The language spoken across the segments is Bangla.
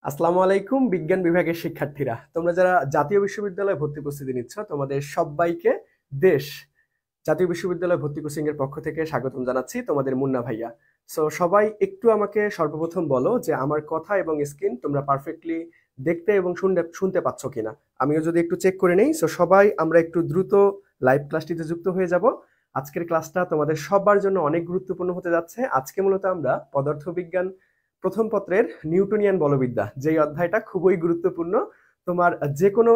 আসসালামু আলাইকুম বিজ্ঞান বিভাগের শিক্ষার্থীরা, তোমরা যারা জাতীয় বিশ্ববিদ্যালয়ে ভর্তি প্রস্তুতি নিচ্ছ তোমাদের সবাইকে দেশ জাতীয় বিশ্ববিদ্যালয় ভর্তি কোচিং এর পক্ষ থেকে স্বাগতম জানাচ্ছি। তোমাদের মুন্না ভাইয়া। সো সবাই একটু আমাকে সর্বপ্রথম বলো যে আমার কথা এবং স্ক্রিন তোমরা পারফেক্টলি দেখতে এবং শুনতে পাচ্ছ কিনা। আমিও যদি একটু চেক করে নেই। সো সবাই আমরা একটু দ্রুত লাইভ ক্লাসটিতে যুক্ত হয়ে যাব। আজকের ক্লাসটা তোমাদের সবার জন্য অনেক গুরুত্বপূর্ণ হতে যাচ্ছে। আজকে মূলত আমরা পদার্থবিজ্ঞান প্রথম পত্রের নিউটনিয়ান বলবিদ্যা যেই অধ্যায়টা খুবই গুরুত্বপূর্ণ। তোমার যে কোনো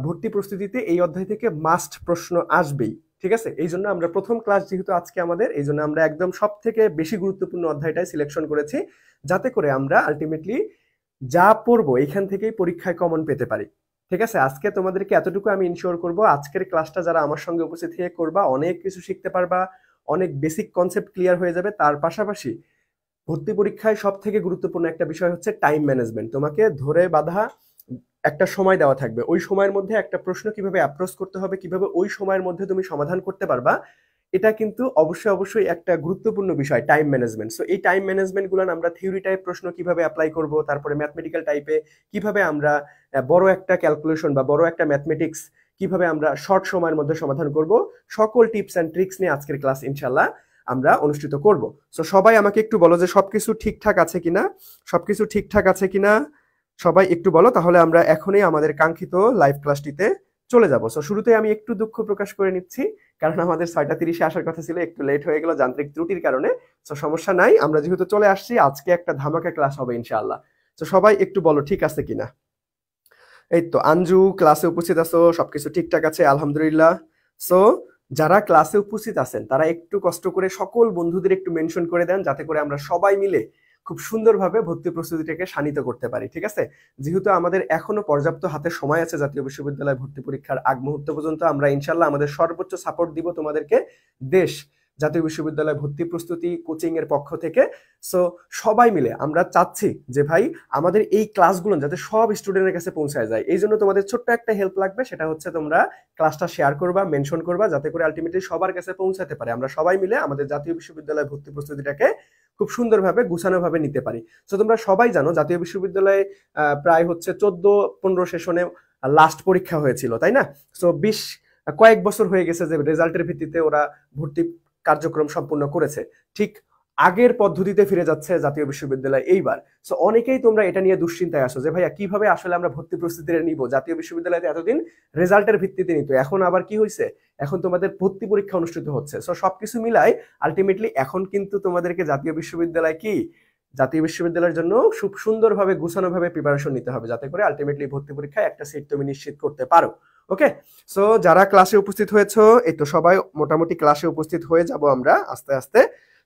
ভর্তি প্রস্তুতিতে এই অধ্যায় থেকে মাস্ট প্রশ্ন আসবেই। ঠিক আছে, এই জন্য আমরা প্রথম ক্লাস যেহেতু আজকে আমাদের, এই জন্য আমরা একদম সব থেকে বেশি গুরুত্বপূর্ণ অধ্যায়টাই সিলেকশন করেছি, যাতে করে আমরা আলটিমেটলি যা পড়বো এখান থেকেই পরীক্ষায় কমন পেতে পারি। ঠিক আছে, আজকে তোমাদেরকে এতটুকু আমি ইনশিওর করব, আজকের ক্লাসটা যারা আমার সঙ্গে উপস্থিত হয়ে করবা অনেক কিছু শিখতে পারবা, অনেক বেসিক কনসেপ্ট ক্লিয়ার হয়ে যাবে। তার পাশাপাশি ভর্তি পরীক্ষায় সব থেকে গুরুত্বপূর্ণ একটা বিষয় হচ্ছে টাইম ম্যানেজমেন্ট। তোমাকে ধরে বাঁধা একটা সময় দেওয়া থাকবে, ওই সময়ের মধ্যে একটা প্রশ্ন কিভাবে অ্যাপ্রোচ করতে হবে, কিভাবে ওই সময়ের মধ্যে তুমি সমাধান করতে পারবা, এটা কিন্তু অবশ্যই একটা গুরুত্বপূর্ণ বিষয়, টাইম ম্যানেজমেন্ট। সো এই টাইম ম্যানেজমেন্ট গুলো আমরা থিওরি টাইপ প্রশ্ন কিভাবে অ্যাপ্লাই করব, তারপরে ম্যাথমেটিক্যাল টাইপে কিভাবে আমরা বড় একটা ক্যালকুলেশন বা বড় একটা ম্যাথমেটিক্স কিভাবে আমরা শর্ট সময়ের মধ্যে সমাধান করব, সকল টিপস অ্যান্ড ট্রিক্স নিয়ে আজকের ক্লাস ইনশাল্লাহ আমরা অনুষ্ঠিত করব। সো সবাই আমাকে একটু বলো যে সবকিছু ঠিকঠাক আছে কিনা, সবকিছু ঠিকঠাক আছে কিনা সবাই একটু বলো, তাহলে আমরা এখনই আমাদের কাঙ্ক্ষিত লাইভ ক্লাসটিতে চলে যাব। সো শুরুতে আমি একটু দুঃখ প্রকাশ করে নিচ্ছি, কারণ আমাদের 6:30-এ আসার কথা ছিল, একটু লেট হয়ে গেল যান্ত্রিক ত্রুটির কারণে। সো সমস্যা নাই, আমরা যেহেতু চলে আসছি আজকে একটা ধামাকা ক্লাস হবে ইনশাআল্লাহ। তো সবাই একটু বলো ঠিক আছে কিনা। এই তো আঞ্জু ক্লাসে উপস্থিত আছো, সবকিছু ঠিকঠাক আছে আলহামদুলিল্লাহ। সো যারা ক্লাসে উপস্থিত আছেন তারা একটু কষ্ট করে সকল বন্ধুদের একটু মেনশন করে দেন, যাতে করে আমরা সবাই মিলে খুব সুন্দরভাবে ভর্তি প্রস্তুতিটাকে শানিত করতে পারি। ঠিক আছে, যেহেতু আমাদের এখনো পর্যাপ্ত হাতে সময় আছে জাতীয় বিশ্ববিদ্যালয় ভর্তি পরীক্ষার আগ মুহূর্ত পর্যন্ত, আমরা ইনশাল্লাহ আমাদের সর্বোচ্চ সাপোর্ট দিব তোমাদেরকে দেশ জাতীয় বিশ্ববিদ্যালয় ভর্তি প্রস্তুতি কোচিং এর পক্ষ থেকে। সো সবাই মিলে আমরা চাচ্ছি যে ভাই আমাদের এই ক্লাসগুলো যাতে সব স্টুডেন্টের কাছে পৌঁছায় যায়, এই জন্য তোমাদের ছোট্ট একটা হেল্প লাগবে, সেটা হচ্ছে তোমরা ক্লাসটা শেয়ার করবা, মেনশন করবা, যাতে করে আলটিমেটলি সবার কাছে পৌঁছাতে পারে, আমরা সবাই মিলে আমাদের জাতীয় বিশ্ববিদ্যালয় ভর্তি প্রস্তুতিটাকে খুব সুন্দরভাবে গুছানোভাবে নিতে পারি। সো তোমরা সবাই জানো জাতীয় বিশ্ববিদ্যালয়ে প্রায় হচ্ছে 14-15 সেশনে লাস্ট পরীক্ষা হয়েছিল, তাই না? সো কয়েক বছর হয়ে গেছে যে রেজাল্টের ভিত্তিতে ওরা ভর্তি কার্যক্রম সম্পূর্ণ করেছে। ঠিক আগের পদ্ধতিতে ফিরে যাচ্ছে জাতীয় বিশ্ববিদ্যালয় এইবার। সো অনেকেই তোমরা এটা নিয়ে দুশ্চিন্তায় আসো যে ভাইয়া কিভাবে আসলে আমরা ভর্তি প্রস্তুতিটা নিব, জাতীয় বিশ্ববিদ্যালয়তে এতদিন রেজাল্টের ভিত্তিতে নিত, এখন আবার কি হয়েছে, এখন তোমাদের ভর্তি পরীক্ষা অনুষ্ঠিত হচ্ছে। সো সবকিছু মিলাই আলটিমেটলি এখন কিন্তু তোমাদেরকে জাতীয় বিশ্ববিদ্যালয়ের জন্য খুব সুন্দরভাবে গুছানোভাবে প্রিপারেশন নিতে হবে, যাতে করে আলটিমেটলি ভর্তি পরীক্ষায় একটা সিট তুমি নিশ্চিত করতে পারো। ওকে, সো যারা ক্লাসে উপস্থিত হয়েছো, এই তো সবাই মোটামুটি ক্লাসে উপস্থিত হয়ে যাব আমরা আস্তে আস্তে।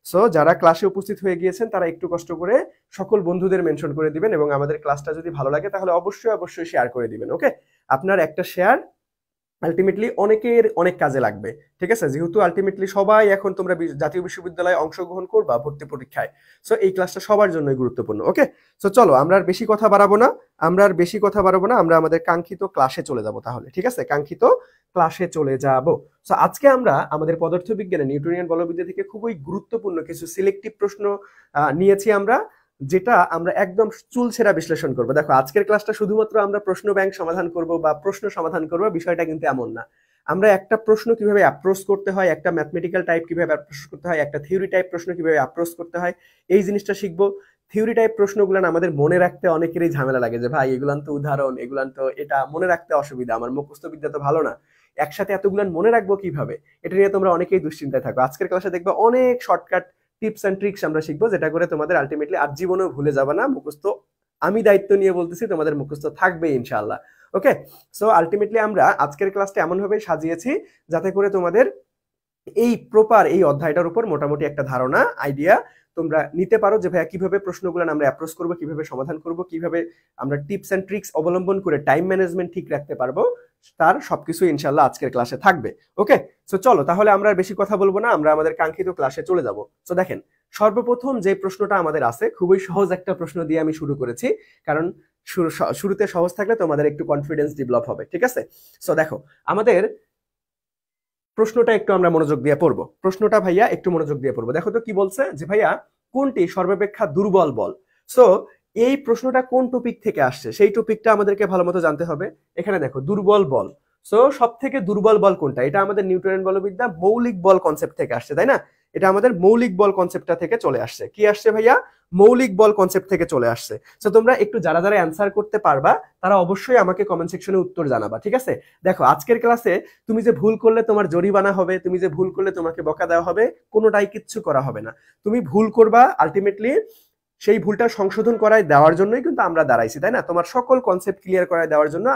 সো যারা ক্লাসে উপস্থিত হয়ে গিয়েছেন তারা একটু কষ্ট করে সকল বন্ধুদের মেনশন করে দিবেন, এবং আমাদের ক্লাসটা যদি ভালো লাগে তাহলে অবশ্যই শেয়ার করে দিবেন। ওকে, আপনার একটা শেয়ার আলটিমেটলি অনেকের অনেক কাজে লাগবে। ঠিক আছে, যেহেতু আলটিমেটলি সবাই এখন তোমরা জাতীয় বিশ্ববিদ্যালয়ে অংশগ্রহণ করবা ভর্তি পরীক্ষায়, সো এই ক্লাসটা সবার জন্যই গুরুত্বপূর্ণ। ওকে, সো চলো আমরা আর বেশি কথা বাড়াবো না, আমরা আমাদের কাঙ্ক্ষিত ক্লাসে চলে যাব তাহলে। ঠিক আছে, কাঙ্ক্ষিত ক্লাসে চলে যাব। সো আজকে আমরা আমাদের পদার্থবিজ্ঞানে নিউটনিয়ান বলবিদ্যা থেকে খুবই গুরুত্বপূর্ণ কিছু সিলেক্টিভ প্রশ্ন নিয়েছি আমরা, যেটা আমরা একদম চুলছেরা বিশ্লেষণ করবো। দেখো আজকের ক্লাসটা শুধুমাত্র আমরা প্রশ্ন ব্যাংক সমাধান করব বা প্রশ্ন সমাধান করবো, বিষয়টা কিন্তু এমন না। আমরা একটা প্রশ্ন কিভাবে অ্যাপ্রোচ করতে হয়, একটা ম্যাথমেটিক্যাল টাইপ কিভাবে অ্যাপ্রোচ করতে হয়, একটা থিওরি টাইপ প্রশ্ন কিভাবে অ্যাপ্রোচ করতে হয়, এই জিনিসটা শিখবো। থিওরি টাইপ প্রশ্নগুলো আমাদের মনে রাখতে অনেকেরই ঝামেলা লাগে, যে ভাই এগুলান তো উদাহরণ, এগুলান তো এটা মনে রাখতে অসুবিধা, আমার মুখস্থ বিদ্যা তো ভালো না, একসাথে এতগুলান মনে রাখবো কিভাবে, এটা নিয়ে তোমরা অনেকেই দুশ্চিন্তায় থাকো। আজকের ক্লাসে দেখবে অনেক শর্টকাট টিপস এন্ড ট্রিক্স আমরা শিখবো, যেটা করে তোমাদের আলটিমেটলি আর জীবনেও ভুলে যাবে না মুখস্থ। আমি দায়িত্ব নিয়ে বলতেছি, তোমাদের মুখস্থ থাকবে ইনশাআল্লাহ। ওকে, সো আলটিমেটলি আমরা আজকের ক্লাসটা এমন ভাবে সাজিয়েছি যাতে করে তোমাদের এই প্রপার এই অধ্যায়টার উপর মোটামুটি একটা ধারণা আইডিয়া তোমরা নিতে পারো, যে ভাইয়া কিভাবে প্রশ্নগুলো আমরা অ্যাপ্রোচ করবো, কিভাবে সমাধান করব, কিভাবে আমরা টিপস এন্ড ট্রিক্স অবলম্বন করে টাইম ম্যানেজমেন্ট ঠিক রাখতে পারবো, তার সবকিছু ইনশাআল্লাহ আজকের ক্লাসে থাকবে। ওকে, সো চলো তাহলে আমরা বেশি কথা বলবো না, আমরা আমাদের কাঙ্ক্ষিত ক্লাসে চলে যাব। সো দেখেন সর্বপ্রথম যে প্রশ্নটা আমাদের আছে, খুবই সহজ একটা প্রশ্ন দিয়ে আমি শুরু করেছি, কারণ শুরুতে সহজ থাকলে তোমাদের একটু কনফিডেন্স ডেভেলপ হবে। ঠিক আছে, সো দেখো আমাদের প্রশ্নটা একটু আমরা মনোযোগ দিয়ে পড়বো, প্রশ্নটা ভাইয়া একটু মনোযোগ দিয়ে পড়বো। দেখো তো কি বলছে, যে ভাইয়া কোনটি সর্বাপেক্ষা দুর্বল বল। সো এই প্রশ্নটা কোন টপিক থেকে আসছে সেই টপিকটা আমাদেরকে ভালো মতো জানতে হবে। এখানে দেখো দুর্বল বল, সো সব থেকে দুর্বল বল কোনটা, এটা আমাদের নিউটনের বলবিদ্যা মৌলিক বল কনসেপ্ট থেকে আসছে, তাই না? এটা আমাদের মৌলিক বল কনসেপ্টটা থেকে চলে আসছে। কি আসছে ভাইয়া? মৌলিক বল কনসেপ্ট থেকে চলে আসছে। সো তোমরা একটু যারা যারা অ্যান্সার করতে পারবা তারা অবশ্যই আমাকে কমেন্ট সেকশনে উত্তর জানাবা, ঠিক আছে? দেখো আজকের ক্লাসে তুমি যে ভুল করলে তোমার জরিমানা হবে, তুমি যে ভুল করলে তোমাকে বকা দেওয়া হবে, কোনোটাই কিচ্ছু করা হবে না। তুমি ভুল করবা, আলটিমেটলি সেই ভুলটা সংশোধন করায় দেওয়ার জন্যই কিন্তু আমরা দাঁড়াইছি, তাই না? তোমার সকল কনসেপ্ট ক্লিয়ার করায় দেওয়ার জন্য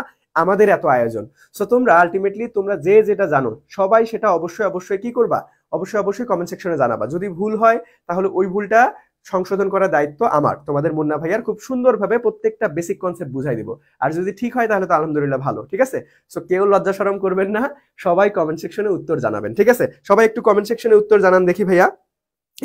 আমাদের এত আয়োজন। সো তোমরা আলটিমেটলি তোমরা যে যেটা জানো সবাই সেটা অবশ্যই অবশ্যই কি করবা, অবশ্যই অবশ্যই কমেন্ট সেকশনে জানাবা। যদি ভুল হয় তাহলে ওই ভুলটা সংশোধন করার দায়িত্ব আমার, তোমাদের মুন্না ভাইয়ার। খুব সুন্দরভাবে প্রত্যেকটা বেসিক কনসেপ্ট বুঝাই দিব। আর যদি ঠিক হয় তাহলে তো আলহামদুলিল্লাহ ভালো, ঠিক আছে? সো কেউ লজ্জা শরম করবেন না, সবাই কমেন্ট সেকশনে উত্তর জানাবেন, ঠিক আছে? সবাই একটু কমেন্ট সেকশনে উত্তর জানান দেখি ভাইয়া।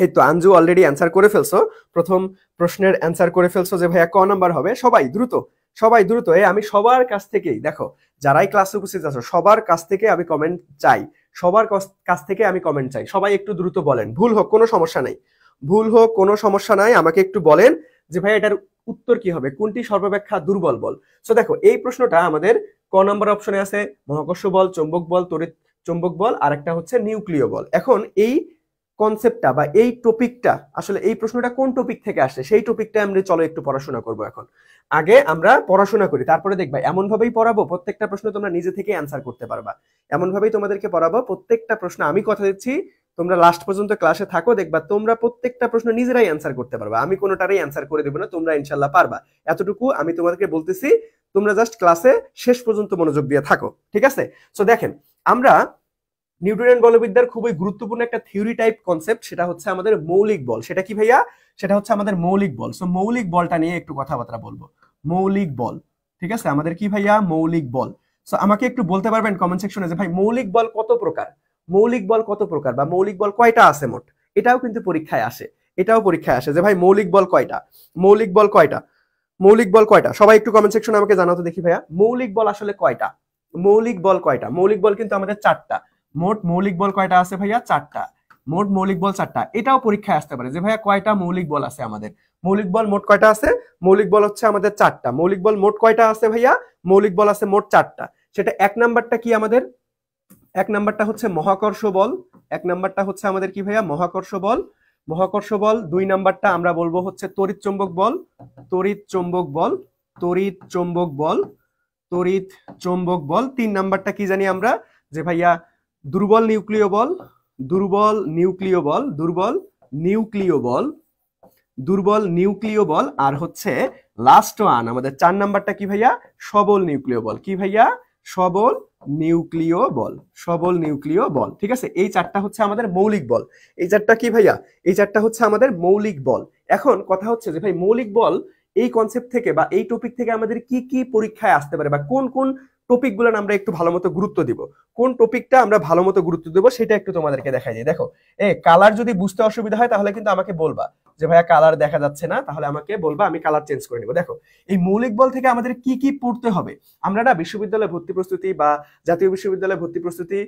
এই তো আঞ্জু অলরেডি অ্যান্সার করে ফেলছো, প্রথম প্রশ্নের অ্যান্সার করে ফেলছো যে ভাইয়া ক নাম্বার হবে। সবাই দ্রুত, সবাই দ্রুত। আমি সবার কাছ থেকেই, দেখো যারাই ক্লাসে উপস্থিত আছো সবার কাছ থেকে আমি কমেন্ট চাই, সবার কাছ থেকে আমি কমেন্ট চাই। সবাই একটু দ্রুত বলেন, ভুল হোক কোনো সমস্যা নাই, ভুল হোক কোনো সমস্যা নাই, আমাকে একটু বলেন যে ভাই এটার উত্তর কি হবে, কোনটি সর্বাপেক্ষা দুর্বল বল। সো দেখো এই প্রশ্নটা আমাদের ক নাম্বার অপশনে আছে মহাকর্ষ বল, চৌম্বক বল, তড়িৎ চৌম্বক বল, আর একটা হচ্ছে নিউক্লিয় বল। এখন এই কনসেপ্টটা বা এই টপিকটা, আসলে এই প্রশ্নটা কোন টপিক থেকে আসছে সেই টপিকটা আমরা চলো একটু পড়াশোনা করবো। এখন আগে আমরা পড়াশোনা করি, তারপরে দেখবা এমন ভাবেই পড়াবো প্রত্যেকটা প্রশ্ন তোমরা নিজে থেকে অ্যান্সার করতে পারবা। এমন ভাবেই তোমাদেরকে পড়াবো প্রত্যেকটা প্রশ্ন, আমি কথা দিচ্ছি তোমরা লাস্ট পর্যন্ত ক্লাসে থাকো, দেখবা তোমরা প্রত্যেকটা প্রশ্ন নিজেরাই অ্যান্সার করতে পারবা। আমি কোনোটারই অ্যান্সার করে দেবো না, তোমরা ইনশাল্লাহ পারবা, এতটুকু আমি তোমাদেরকে বলতেছি। তোমরা জাস্ট ক্লাসে শেষ পর্যন্ত মনোযোগ দিয়ে থাকো, ঠিক আছে? সো দেখেন, আমরা নিউটনের বলবিদ্যার খুবই গুরুত্বপূর্ণ একটা থিওরি টাইপ কনসেপ্ট, সেটা হচ্ছে আমাদের মৌলিক বল। সেটা কি ভাইয়া? সেটা হচ্ছে আমাদের মৌলিক বল। সো মৌলিক বলটা নিয়ে একটু কথাবার্তা বলবো। মৌলিক বল, ঠিক আছে? আমাদের কি ভাইয়া? মৌলিক বল। সো আমাকে একটু বলতে পারবেন কমেন্ট সেকশনে যে ভাই মৌলিক বল কত প্রকার, মৌলিক বল কত প্রকার, বা মৌলিক বল কয়টা আছে মোট? এটাও কিন্তু পরীক্ষায় আসে, এটাও পরীক্ষায় আসে যে ভাই মৌলিক বল কয়টা, মৌলিক বল কয়টা, মৌলিক বল কয়টা। সবাই একটু কমেন্ট সেকশনে আমাকে জানাতে দেখি ভাইয়া মৌলিক বল আসলে কয়টা, মৌলিক বল কয়টা। মৌলিক বল কিন্তু আমাদের চারটা। মোট মৌলিক বল কয়টা আছে ভাইয়া? চারটা। মোট মৌলিক বল চারটা। এটাও পরীক্ষায় আসতে পারে যে ভাইয়া কয়টা মৌলিক বল আছে আমাদের। মৌলিক বল মোট কয়টা আছে? মৌলিক বল হচ্ছে আমাদের চারটা। মৌলিক বল মোট কয়টা আছে ভাইয়া? মৌলিক বল আছে মোট চারটা। সেটা এক নাম্বারটা কি আমাদের? এক নাম্বারটা হচ্ছে মহাকর্ষ বল। এক নাম্বারটা হচ্ছে আমাদের কি ভাইয়া? মহাকর্ষ বল, মহাকর্ষ বল। দুই নাম্বারটা আমরা বলবো হচ্ছে তড়িৎ চৌম্বক বল, তড়িৎ চৌম্বক বল, তড়িৎ চৌম্বক বল, তড়িৎ চৌম্বক বল। তিন নাম্বারটা কি জানি আমরা যে ভাইয়া দুর্বল নিউক্লিয় বল, দুর্বল নিউক্লিয় বল, দুর্বল নিউক্লিয় বল, দুর্বল নিউক্লিয় বল। আর হচ্ছে লাস্ট ওয়ান আমাদের চার নাম্বারটা কি ভাইয়া? সবল নিউক্লিয় বল। কি ভাইয়া? সবল নিউক্লিয় বল, সবল নিউক্লিয় বল, ঠিক আছে? এই চারটা হচ্ছে আমাদের মৌলিক বল। এই চারটা কি ভাইয়া? এই চারটা হচ্ছে আমাদের মৌলিক বল। এখন কথা হচ্ছে যে ভাই মৌলিক বল এই কনসেপ্ট থেকে বা এই টপিক থেকে আমাদের কি কি পরীক্ষায় আসতে পারে, বা কোন কোন টপিক গুলো আমরা একটু ভালো মতো গুরুত্ব দিব, কোন টপিকটা আমরা ভালো মতো গুরুত্ব দেবো সেটা একটু তোমাদেরকে দেখাই দিই। দেখো কালার যদি বুঝতে অসুবিধা হয় তাহলে কিন্তু আমাকে বলবা যে ভাইয়া কালার দেখা যাচ্ছে না, তাহলে আমাকে বলবা, আমি কালার চেঞ্জ করে নিব। দেখো এই মৌলিক বল থেকে আমাদের কি কি পড়তে হবে। আমরা না বিশ্ববিদ্যালয় ভর্তি প্রস্তুতি বা জাতীয় বিশ্ববিদ্যালয় ভর্তি প্রস্তুতি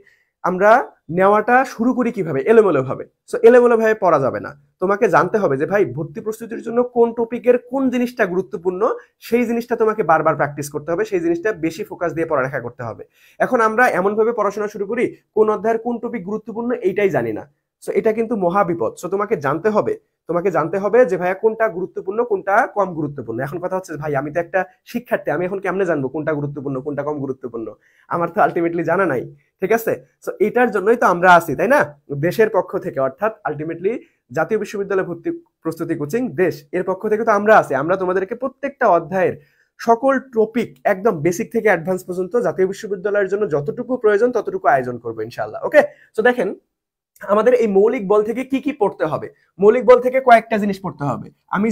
আমরা নেওয়াটা শুরু করি কিভাবে? এলোমেলো ভাবে। সো এলোমেলো ভাবে পড়া যাবে না, তোমাকে জানতে হবে যে ভাই ভর্তি প্রস্তুতির জন্য কোন টপিকের কোন জিনিসটা গুরুত্বপূর্ণ, সেই জিনিসটা তোমাকে বারবার প্র্যাকটিস করতে হবে, সেই জিনিসটা বেশি ফোকাস দিয়ে পড়ালেখা করতে হবে। এখন আমরা এমন ভাবে পড়াশোনা শুরু করি কোন অধ্যায়ের কোন টপিক গুরুত্বপূর্ণ এইটাই জানি না। সো এটা কিন্তু মহা বিপদ। সো তোমাকে জানতে হবে, তোমাকে জানতে হবে যে ভাইয়া কোনটা গুরুত্বপূর্ণ কোনটা কম গুরুত্বপূর্ণ। এখন কথা হচ্ছে ভাই আমি তো একটা শিক্ষার্থী, আমি এখন কেমনে জানবো কোনটা গুরুত্বপূর্ণ কোনটা কম গুরুত্বপূর্ণ? আমার তো আলটিমেটলি জানা নাই, ঠিক আছে? সো এটার জন্যই তো আমরা আছি, তাই না? দেশের পক্ষ থেকে, অর্থাৎ আলটিমেটলি জাতীয় বিশ্ববিদ্যালয় ভর্তি প্রস্তুতি কোচিং দেশ, এর পক্ষ থেকে তো আমরা আছি। আমরা তোমাদেরকে প্রত্যেকটা অধ্যায়ের সকল টপিক একদম বেসিক থেকে অ্যাডভান্স পর্যন্ত জাতীয় বিশ্ববিদ্যালয়ের জন্য যতটুকু প্রয়োজন ততটুকু আয়োজন করবো ইনশাআল্লাহ। ওকে, তো দেখেন আমাদের এই মৌলিক বল থেকে কি কি পড়তে হবে। মৌলিক বল থেকে কয়েকটা জিনিস পড়তে হবে, আমি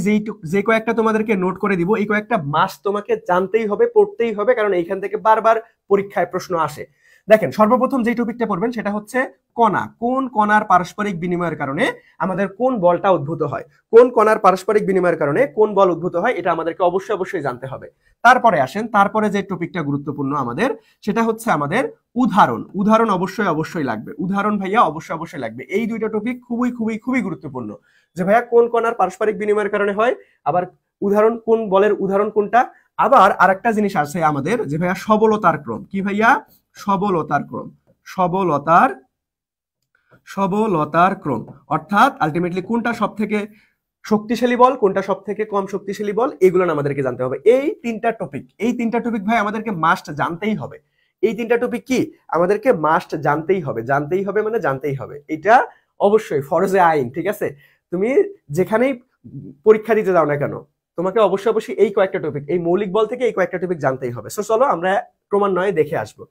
যে কয়েকটা তোমাদেরকে নোট করে দিব, এই কয়েকটা মাস তোমাকে জানতেই হবে, পড়তেই হবে, কারণ এইখান থেকে বারবার পরীক্ষায় প্রশ্ন আসে। দেখেন সর্বপ্রথম যে টপিকটা পড়বেন সেটা হচ্ছে কণা। কোন কণার পারস্পরিক বিনিময়ের কারণে আমাদের কোন বলটা উদ্ভূত হয়, কোন কণার পারস্পরিক বিনিময়ের কারণে কোন বল উদ্ভূত হয়, এটা আমাদেরকে অবশ্যই অবশ্যই জানতে হবে। তারপরে আসেন, তারপরে যে টপিকটা গুরুত্বপূর্ণ আমাদের সেটা হচ্ছে আমাদের উদাহরণ। উদাহরণ অবশ্যই অবশ্যই লাগবে, উদাহরণ ভাইয়া অবশ্যই অবশ্যই লাগবে। এই দুইটা টপিক খুবই খুবই খুবই গুরুত্বপূর্ণ, যে ভাইয়া কোন কণার পারস্পরিক বিনিময়ের কারণে হয়, আবার উদাহরণ কোন বলের উদাহরণ কোনটা। আবার আরেকটা জিনিস আছে আমাদের যে ভাইয়া সবলতার ক্রম, কি ভাইয়া, সবলতার ক্রম, সবলতার ক্রম, অর্থাৎ আলটিমেটলি কোনটা সব থেকে শক্তিশালী বল, কোনটা সব থেকে কম শক্তিশালী বল, এগুলো আমাদেরকে জানতে হবে। এই তিনটা টপিক ভাই আমাদেরকে মাস্ট জানতেই হবে। এই তিনটা টপিক কি আমাদেরকে মাস্ট জানতেই হবে, মানে জানতেই হবে, এটা অবশ্যই ফরজে আইন, ঠিক আছে। তুমি যেখানেই পরীক্ষা দিতে যাও না কেন, তোমাকে অবশ্যই এই কয়েকটা টপিক, এই মৌলিক বল থেকে এই কয়েকটা টপিক জানতেই হবে। সো চলো আমরা ক্রমান্বয়ে দেখে আসবো।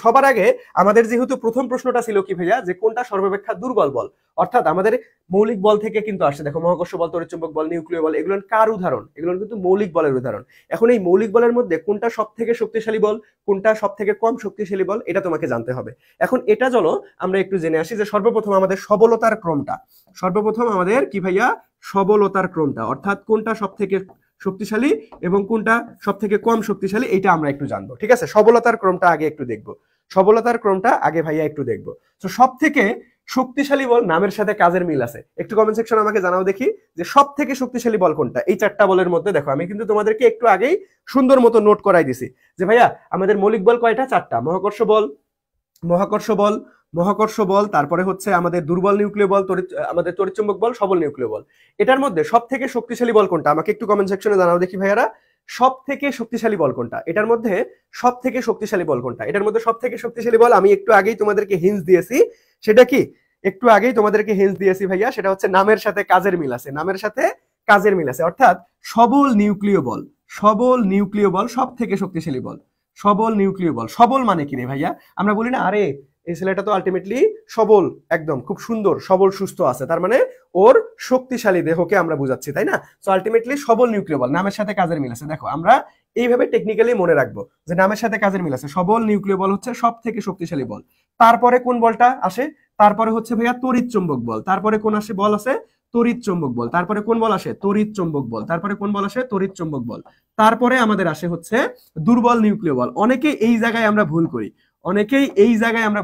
সবার আগে আমাদের যেহেতু প্রথম প্রশ্নটা ছিল কি ভাইয়া, যে কোনটা সর্বাপেক্ষা দুর্বল বল, অর্থাৎ আমাদের মৌলিক বল থেকে কিন্তু আসে। দেখো মহাকর্ষ বল, তড়িৎচুম্বক বল, নিউক্লিয় বল, এগুলো কার উদাহরণ? এগুলো কিন্তু মৌলিক বলের উদাহরণ। এখন এই মৌলিক বলের মধ্যে কোনটা সব থেকে শক্তিশালী বল, কোনটা সব থেকে কম শক্তিশালী বল, এটা তোমাকে জানতে হবে। এখন এটা চলো আমরা একটু জেনে আসি যে সর্বপ্রথম আমাদের সবলতার ক্রমটা, কি ভাইয়া, সবলতার ক্রমটা, অর্থাৎ কোনটা সব থেকে শক্তিশালী এবং কোনটা সব থেকে কম শক্তিশালী, এটা আমরা একটু জানবো, ঠিক আছে। সবলতার ক্রমটা আগে ভাইয়া একটু দেখবো। তো সব থেকে শক্তিশালী বল, নামের সাথে কাজের মিল আছে, একটু কমেন্ট সেকশনে আমাকে জানাও দেখি যে সব থেকে শক্তিশালী বল কোনটা। এই চারটা বলের মধ্যে দেখো আমি কিন্তু তোমাদেরকে একটু আগেই সুন্দর মতো নোট করাই দিছি যে ভাইয়া আমাদের মৌলিক বল কয়টা, চারটা। মহাকর্ষ বল, তারপরে হচ্ছে আমাদের দুর্বল নিউক্লিয় বল, আমাদের তড়িৎচুম্বক বল, সবল নিউক্লিয় বল। এটার মধ্যে সব থেকে শক্তিশালী বল কোনটা আমাকে একটু কমেন্ট সেকশনে জানাও দেখি ভাইয়ারা। সব থেকে শক্তিশালী বল কোনটা, এটার মধ্যে সব থেকে শক্তিশালী বল কোনটা? এটার মধ্যে সব থেকে শক্তিশালী বল আমি একটু আগেই তোমাদেরকে হিন্টস দিয়েছি, সেটা কি, ভাইয়া, সেটা হচ্ছে নামের সাথে কাজের মিল আছে, অর্থাৎ সবল নিউক্লিয় বল সব থেকে শক্তিশালী বল। সবল মানে কি রে ভাইয়া? আমরা বলি না আরে এই ছেলেটা তো আলটিমেটলি সবল, একদম খুব সুন্দর, সবল সুস্থ আছে, তার মানে ওর শক্তিশালী দেহকে আমরা বুঝাচ্ছি, তাই না? সো আলটিমেটলি সবল নিউক্লিয় বল, নামের সাথে কাজের মিল আছে। দেখো আমরা এইভাবে টেকনিক্যালি মনে রাখবো যে নামের সাথে কাজের মিল আছে, সবল নিউক্লিয় বল হচ্ছে সব থেকে শক্তিশালী বল। তারপরে কোন বলটা আসে? তারপরে হচ্ছে ভাইয়া তড়িৎচুম্বক বল। তারপরে কোন আসে বল আছে? তড়িৎচুম্বক বল। তারপরে কোন বল আসে? তড়িৎচুম্বক বল। তারপরে কোন বল আসে? তড়িৎচুম্বক বল। তারপরে আমাদের আসে হচ্ছে দুর্বল নিউক্লিয় বল। অনেকেই এই জায়গায় আমরা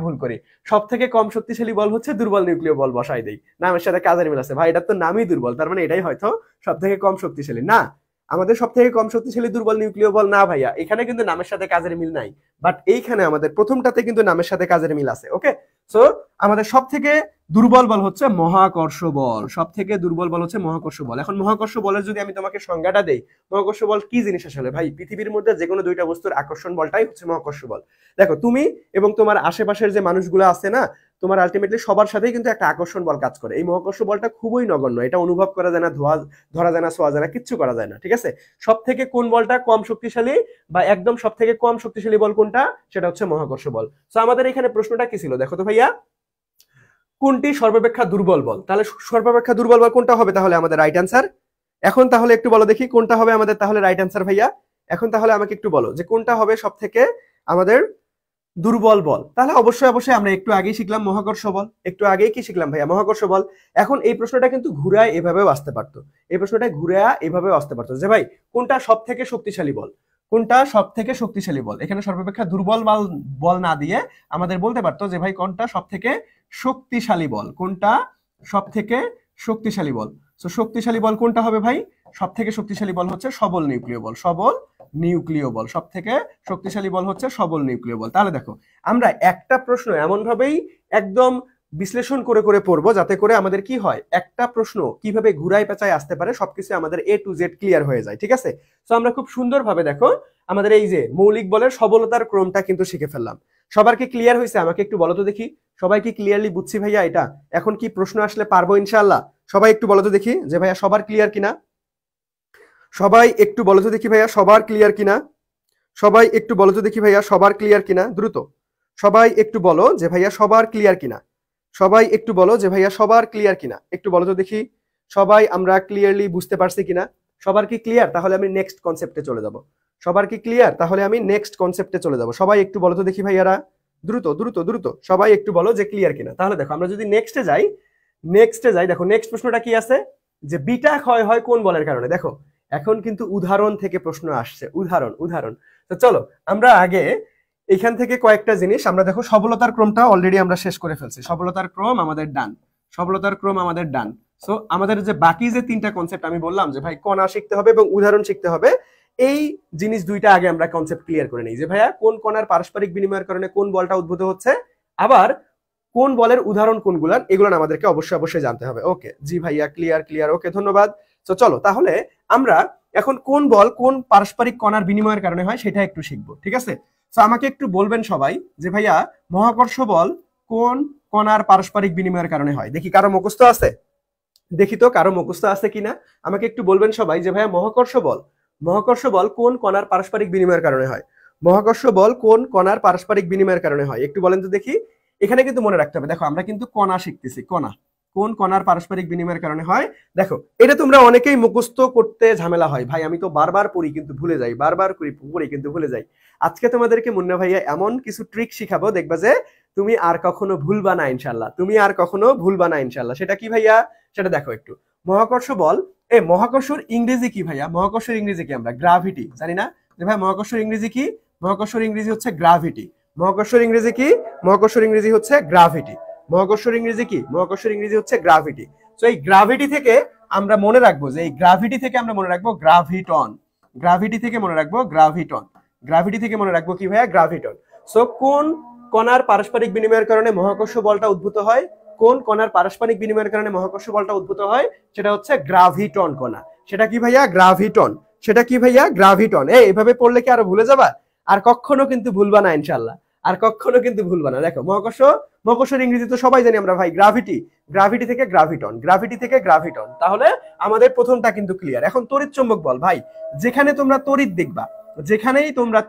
ভুল করি, সব থেকে কম শক্তিশালী বল হচ্ছে দুর্বল নিউক্লিয় বল বসাই দেই, নামের সাথে কাজের মিল আছে। ভাই এটার তো নামই দুর্বল, তার মানে এটাই হয়তো সব থেকে কম শক্তিশালী। না, আমাদের সব থেকে কম শক্তিশালী দুর্বল নিউক্লিয় বল না ভাইয়া, এখানে কিন্তু নামের সাথে কাজের মিল নাই, বাট এইখানে আমাদের প্রথমটাতে কিন্তু নামের সাথে কাজের মিল আছে। ওকে, সো আমাদের সব থেকে দুর্বল বল হচ্ছে মহাকর্ষ বল, এখন মহাকর্ষ বলের যদি আমি তোমাকে সংজ্ঞাটা দেই, মহাকর্ষ বল কি জিনিস আসলে ভাই? পৃথিবীর মধ্যে যে কোনো দুইটা বস্তুর আকর্ষণ বলটাই হচ্ছে মহাকর্ষ বল। দেখো তুমি এবং তোমার আশেপাশের যে মানুষগুলো আছে না, তোমার আলটিমেটলি সবার সাথেই কিন্তু একটা আকর্ষণ বল কাজ করে। এই মহাকর্ষ বলটা খুবই নগণ্য, এটা অনুভব করা যায় না, ধরা যায় না, ছোঁয়া যায় না, কিচ্ছু করা যায় না, ঠিক আছে। সব থেকে কোন বলটা কম শক্তিশালী বা একদম সব থেকে কম শক্তিশালী বল কোনটা? সেটা হচ্ছে মহাকর্ষ বল। সো আমাদের এখানে প্রশ্নটা কি ছিল দেখো তো ভাইয়া, কোনটি সর্বাপেক্ষা দুর্বল বল? তাহলে সর্বাপেক্ষা দুর্বল বল কোনটা হবে তাহলে আমাদের রাইট অ্যান্সার? এখন তাহলে একটু বলো দেখি কোনটা হবে আমাদের তাহলে রাইট অ্যান্সার ভাইয়া। এখন তাহলে আমাকে একটু বলো যে কোনটা হবে সব থেকে আমাদের দুর্বল বল। তাহলে অবশ্যই আমরা একটু আগেই শিখলাম মহাকর্ষ বল, একটু আগেই কি শিখলাম ভাইয়া? মহাকর্ষ বল। এখন এই প্রশ্নটা কিন্তু ঘুরায় এভাবেও আসতে পারতো, যে ভাই কোনটা সব থেকে শক্তিশালী বল, এখানে সর্বাপেক্ষা দুর্বল বল না দিয়ে আমাদের বলতে পারতো যে ভাই কোনটা সব থেকে শক্তিশালী বল, তো শক্তিশালী বল কোনটা হবে ভাই? সব থেকে শক্তিশালী বল হচ্ছে সবল নিউক্লিয় বল, সব থেকে শক্তিশালী বল হচ্ছে সবল নিউক্লিয় বল। তাহলে দেখো আমরা একটা প্রশ্ন এমন ভাবেই একদম বিশ্লেষণ করে পড়বো যাতে করে আমাদের কি হয়, একটা প্রশ্ন কিভাবে ঘুরাই পেঁচায় আসতে পারে সবকিছু আমাদের A to Z ক্লিয়ার হয়ে যায়, ঠিক আছে। তো আমরা খুব সুন্দরভাবে দেখো আমাদের এই যে মৌলিক বলের সবলতার ক্রমটা কিন্তু শিখে ফেললাম। সবার কি ক্লিয়ার হয়েছে? আমাকে একটু বলো তো দেখি, সবাই কি ক্লিয়ারলি বুঝছি ভাইয়া এটা? এখন কি প্রশ্ন আসলে পারবো ইনশাআল্লাহ? সবাই একটু বলো তো দেখি যে ভাইয়া সবার ক্লিয়ার কিনা, সবাই একটু বলো তো দেখি ভাইয়া সবার ক্লিয়ার কিনা, দ্রুত সবাই একটু বলো যে ভাইয়া সবার ক্লিয়ার কিনা, একটু বলো তো দেখি সবাই আমরা ক্লিয়ারলি বুঝতে পারছি কিনা। সবার কি ক্লিয়ার? তাহলে আমি নেক্সট কনসেপ্টে চলে যাব। সবাই একটু বলো তো দেখি ভাইয়ারা, দ্রুত সবাই একটু বলো যে ক্লিয়ার কিনা। তাহলে দেখো আমরা যদি নেক্সটে যাই, দেখো নেক্সট প্রশ্নটা কি আছে, যে বিটা ক্ষয় হয় কোন বলের কারণে। দেখো এখন কিন্তু উদাহরণ থেকে প্রশ্ন আসছে, উদাহরণ। তো চলো আমরা আগে এখান থেকে কয়েকটা জিনিস আমরা দেখো, সবলতার ক্রমটা অলরেডি আমরা শেষ করে ফেলছি, সবলতার ক্রম আমাদের ডান, সো আমাদের যে বাকি যে তিনটা কনসেপ্ট আমি বললাম যে ভাই কণা শিখতে হবে এবং উদাহরণ শিখতে হবে, এই জিনিস দুইটা আগে আমরা কনসেপ্ট ক্লিয়ার করে নিই যে ভাইয়া কোন কণার পারস্পরিক বিনিময়ের কারণে কোন বলটা উদ্ভূত হচ্ছে, আবার কোন বলের উদাহরণ কোনগুলো, এগুলো আমাদেরকে অবশ্যই অবশ্যই জানতে হবে। ওকে জি ভাইয়া, ক্লিয়ার ক্লিয়ার, ওকে ধন্যবাদ। তো চলো তাহলে আমরা এখন কোন বল কোন পারস্পরিক কণার বিনিময়ের কারণে হয় সেটা একটু শিখবো, ঠিক আছে? তো আমাকে একটু বলবেন সবাই যে ভাইয়া মহাকর্ষ বল কোন কণার পারস্পরিক বিনিময়ের কারণে হয়। দেখি কারো মুখস্থ আছে, দেখি তো কারো মুখস্থ আছে কিনা, আমাকে একটু বলবেন সবাই যে ভাইয়া মহাকর্ষ বল কোন কণার পারস্পরিক বিনিময়ের কারণে হয়। মহাকর্ষ বল কোন কণার পারস্পরিক বিনিময়ের কারণে হয় একটু বলেন তো দেখি। এখানে কিন্তু মনে রাখতে হবে, দেখো আমরা কিন্তু কণা শিখতেছি, কণা কোন কণার পারস্পরিক বিনিময়ের কারণে হয়। দেখো এটা তোমরা অনেকেই মুখস্থ করতে ঝামেলা হয়, ভাই আমি তো বারবার পড়ি কিন্তু ভুলে যাই, বারবার পড়ি কিন্তু ভুলে যাই। আজকে তোমাদেরকে মুন্না ভাইয়া এমন কিছু ট্রিক শিখাবো, দেখবা যে তুমি আর কখনো ভুলবা না ইনশাল্লাহ, তুমি আর কখনো ভুলবা না ইনশাল্লাহ। সেটা কি ভাইয়া, সেটা দেখো একটু। মহাকর্ষ বল, মহাকর্ষর ইংরেজি কি ভাইয়া? মহাকর্ষর ইংরেজি কি? আমরা গ্রাভিটি জানি না যে ভাই মহাকর্ষর ইংরেজি কি? মহাকর্ষর ইংরেজি হচ্ছে গ্রাভিটি। মহাকর্ষর ইংরেজি কি? মহাকর্ষর ইংরেজি হচ্ছে গ্রাভিটি। মহাকর্ষর ইংরেজি কি? মহাকর্ষর ইংরেজি হচ্ছে গ্রাভিটি। তো এই গ্রাভিটি থেকে আমরা মনে রাখবো যে এই গ্রাভিটি থেকে আমরা মনে রাখবো গ্রাভিটন। গ্রাভিটি থেকে মনে রাখবো গ্রাভিটন। গ্রাভিটি থেকে মনে রাখবো কি ভাইয়া? গ্রাভিটন। সো কোন কণার পারস্পরিক বিনিময়ের কারণে মহাকর্ষ বলটা উদ্ভূত হয়? কোন কণার পারস্পরিক বিনিময়ের কারণে মহাকর্ষ বলটা উদ্ভূত হয়? সেটা হচ্ছে গ্রাভিটন কণা। সেটা কি ভাইয়া? গ্রাভিটন। সেটা কি ভাইয়া? গ্রাভিটন। এভাবে পড়লে কি আরো ভুলে যাবা? আর কখনো কিন্তু ভুলবা না ইনশাল্লাহ, আর কখনো কিন্তু ভুলবা না। দেখো মহাকর্ষের ইংরেজি তো সবাই জানি আমরা ভাই, গ্রাভিটি। গ্রাভিটি থেকে গ্রাভিটন, গ্রাভিটি থেকে গ্রাভিটন। তাহলে আমাদের প্রথমটা কিন্তু ক্লিয়ার। এখন তড়িৎ চুম্বক বল ভাই, যেখানে তোমরা তড়িৎ দেখবা, যেখানেই তোমরা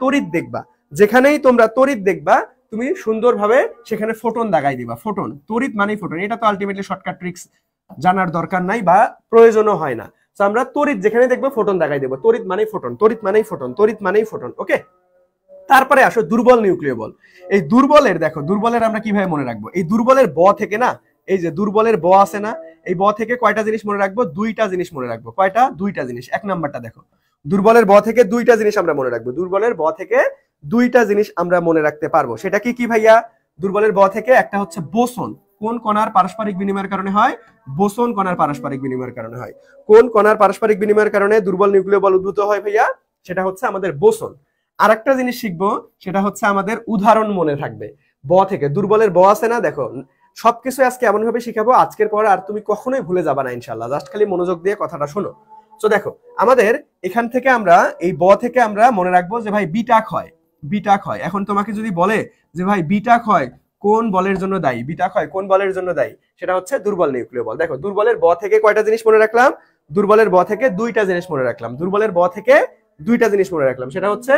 তড়িৎ দেখবা তুমি সুন্দরভাবে সেখানে ফোটন দাগাই দিবা। ফোটন, তড়িৎ মানেই ফোটন। এটা তো আলটিমেটলি শর্টকাট ট্রিক্স জানার দরকার নাই বা প্রয়োজনও হয় না। তো আমরা তড়িৎ যেখানে দেখবো ফোটন দাগাই দেবো। তড়িৎ মানেই ফোটন, তড়িৎ মানেই ফোটন, তড়িৎ মানেই ফোটন। ওকে, তারপরে আসো দুর্বল নিউক্লিয় বল। এই দুর্বলের, দেখো দুর্বলের আমরা কিভাবে মনে রাখবো? এই দুর্বলের ব থেকে না, এই যে দুর্বলের ব আছে না, এই ব থেকে কয়টা জিনিস মনে রাখবো? দুইটা জিনিস মনে রাখবো। কয়টা? দুইটা জিনিস। এক নাম্বারটা দেখো, দুর্বলের ব থেকে দুইটা জিনিস আমরা মনে রাখবো। দুর্বলের ব থেকে দুইটা জিনিস আমরা মনে রাখতে পারবো। সেটা কি কি ভাইয়া? দুর্বলের ব থেকে একটা হচ্ছে বোসন। কোন কণার পারস্পরিক বিনিময়ের কারণে হয়? বোসন কণার পারস্পরিক বিনিময়ের কারণে হয়। কোন কণার পারস্পরিক বিনিময়ের কারণে দুর্বল নিউক্লিয় বল উদ্ভূত হয় ভাইয়া? সেটা হচ্ছে আমাদের বোসন। আর একটা জিনিস শিখবো, সেটা হচ্ছে আমাদের উদাহরণ মনে থাকবে। ব থেকে দুর্বলের ব আছে না, দেখো সবকিছু আজকে এমন ভাবে শিখাবো আজকের পর আর তুমি কখনোই ভুলে যাবা না ইনশাল্লাহ। জাস্ট খালি মনোযোগ দিয়ে কথাটা শোনো। তো দেখো আমাদের এখান থেকে আমরা এই ব থেকে আমরা মনে রাখবো যে ভাই বিটা ক্ষয়, বিটা ক্ষয়। এখন তোমাকে যদি বলে যে ভাই বিটা ক্ষয় কোন বলের জন্য দায়ী, বিটা ক্ষয় কোন বলের জন্য দায়ী, সেটা হচ্ছে দুর্বল নিউক্লিয় বল। দেখো দুর্বলের ব থেকে কয়টা জিনিস মনে রাখলাম? দুর্বলের ব থেকে দুইটা জিনিস মনে রাখলাম। দুর্বলের ব থেকে দুইটা জিনিস মনে রাখলাম, সেটা হচ্ছে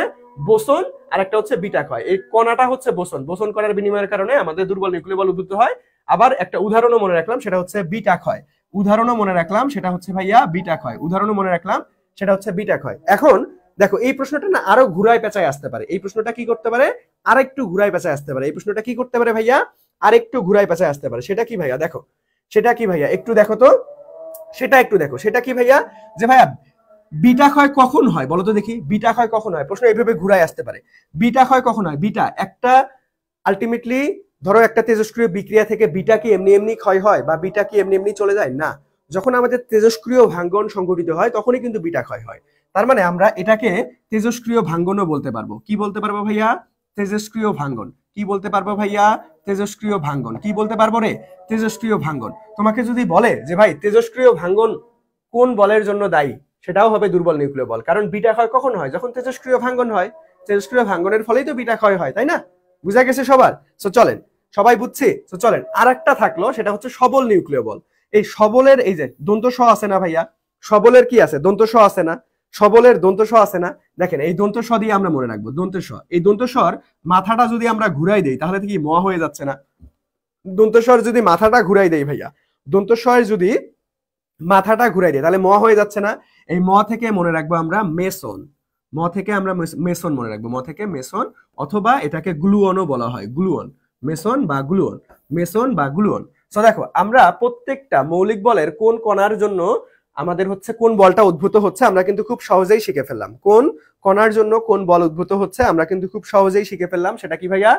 বোসন আর একটা হচ্ছে বিটা ক্ষয়। এই কণাটা হচ্ছে বোসন, বোসন কণার বিনিময়ের কারণে আমাদের দুর্বল নিউক্লিয় বল উদ্ভূত হয়। আবার একটা উদাহরণও মনে রাখলাম, সেটা হচ্ছে বিটা ক্ষয়। উদাহরণও মনে রাখলাম, সেটা হচ্ছে ভাইয়া বিটা ক্ষয়। উদাহরণও মনে রাখলাম, সেটা হচ্ছে বিটা ক্ষয়। এখন দেখো এই প্রশ্নটা না আরো ঘুরায় পেঁচায় আসতে পারে। এই প্রশ্নটা কি করতে পারে? আরেকটু ঘুরায় পেঁচায় আসতে পারে। এই প্রশ্নটা কি করতে পারে ভাইয়া? আরেকটু ঘুরায় পেঁচায় আসতে পারে। সেটা কি ভাইয়া? দেখো সেটা কি ভাইয়া, একটু দেখো তো, সেটা একটু দেখো। সেটা কি ভাইয়া? যে ভাইয়া বিটা ক্ষয় কখন হয় বলো তো দেখি, বিটা ক্ষয় কখন হয়? প্রশ্ন এইভাবে ঘুরায় আসতে পারে। বিটা ক্ষয় কখন হয়? বিটা একটা আলটিমেটলি ধরো একটা তেজস্ক্রিয় বিক্রিয়া থেকে বিটা কি এমনি এমনি ক্ষয় হয় বা বিটা কি এমনি এমনি চলে যায়? না, যখন আমাদের তেজস্ক্রিয় ভাঙ্গন সংঘটিত হয় তখনই কিন্তু বিটা ক্ষয় হয়। তার মানে আমরা এটাকে তেজস্ক্রিয় ভাঙ্গনও বলতে পারবো। কি বলতে পারবো ভাইয়া? তেজস্ক্রিয় ভাঙ্গন। কি বলতে পারবো ভাইয়া? তেজস্ক্রিয় ভাঙ্গন। কি বলতে পারবো রে? তেজস্ক্রিয় ভাঙ্গন। তোমাকে যদি বলে যে ভাই তেজস্ক্রিয় ভাঙ্গন কোন বলের জন্য দায়ী, সেটাও হবে দুর্বল নিউক্লিয় বল। কারণ বিটা ক্ষয় কখন হয়? যখন তেজস্ক্রিয় ভাঙ্গন হয়। তেজস্ক্রিয় ভাঙ্গনের ফলেই তো বিটা ক্ষয় হয়, তাই না? বুঝা গেছে সবার? সো চলেন, সবাই বুঝছি? সো চলেন, আর একটা থাকলো, সেটা হচ্ছে সবল নিউক্লিয় বল। এই সবলের এই যে দন্ত স আছে না ভাইয়া, সবলের কি আছে? দন্ত স আছে না, সবলের দন্ত স আছে না। দেখেন এই দন্ত স দিয়ে আমরা মনে রাখবো, দন্ত স। এই দন্ত স্বর মাথাটা যদি আমরা ঘুরাই দেই তাহলে কি ম হয়ে যাচ্ছে না? দন্ত স্বর যদি মাথাটা ঘুরাই দেই ভাইয়া, দন্ত স্বর যদি মাথাটা ঘুরাই দেয় তাহলে ম হয়ে যাচ্ছে না? এই ম থেকে মনে রাখবো আমরা মেসন। ম থেকে আমরা মেসন মনে রাখবো, ম থেকে মেসন, অথবা এটাকে গ্লুয়নও বলা হয়। গ্লুয়ন, মেসন বা গ্লুয়ন, মেসন বা গ্লুয়ন। সো দেখো আমরা প্রত্যেকটা মৌলিক বলের কোন কণার জন্য আমাদের হচ্ছে কোন বলটা উদ্ভূত হচ্ছে আমরা কিন্তু খুব সহজেই শিখে ফেললাম। কোন কণার জন্য কোন বল উদ্ভূত হচ্ছে আমরা কিন্তু খুব সহজেই শিখে ফেললাম। সেটা কি ভাইয়া?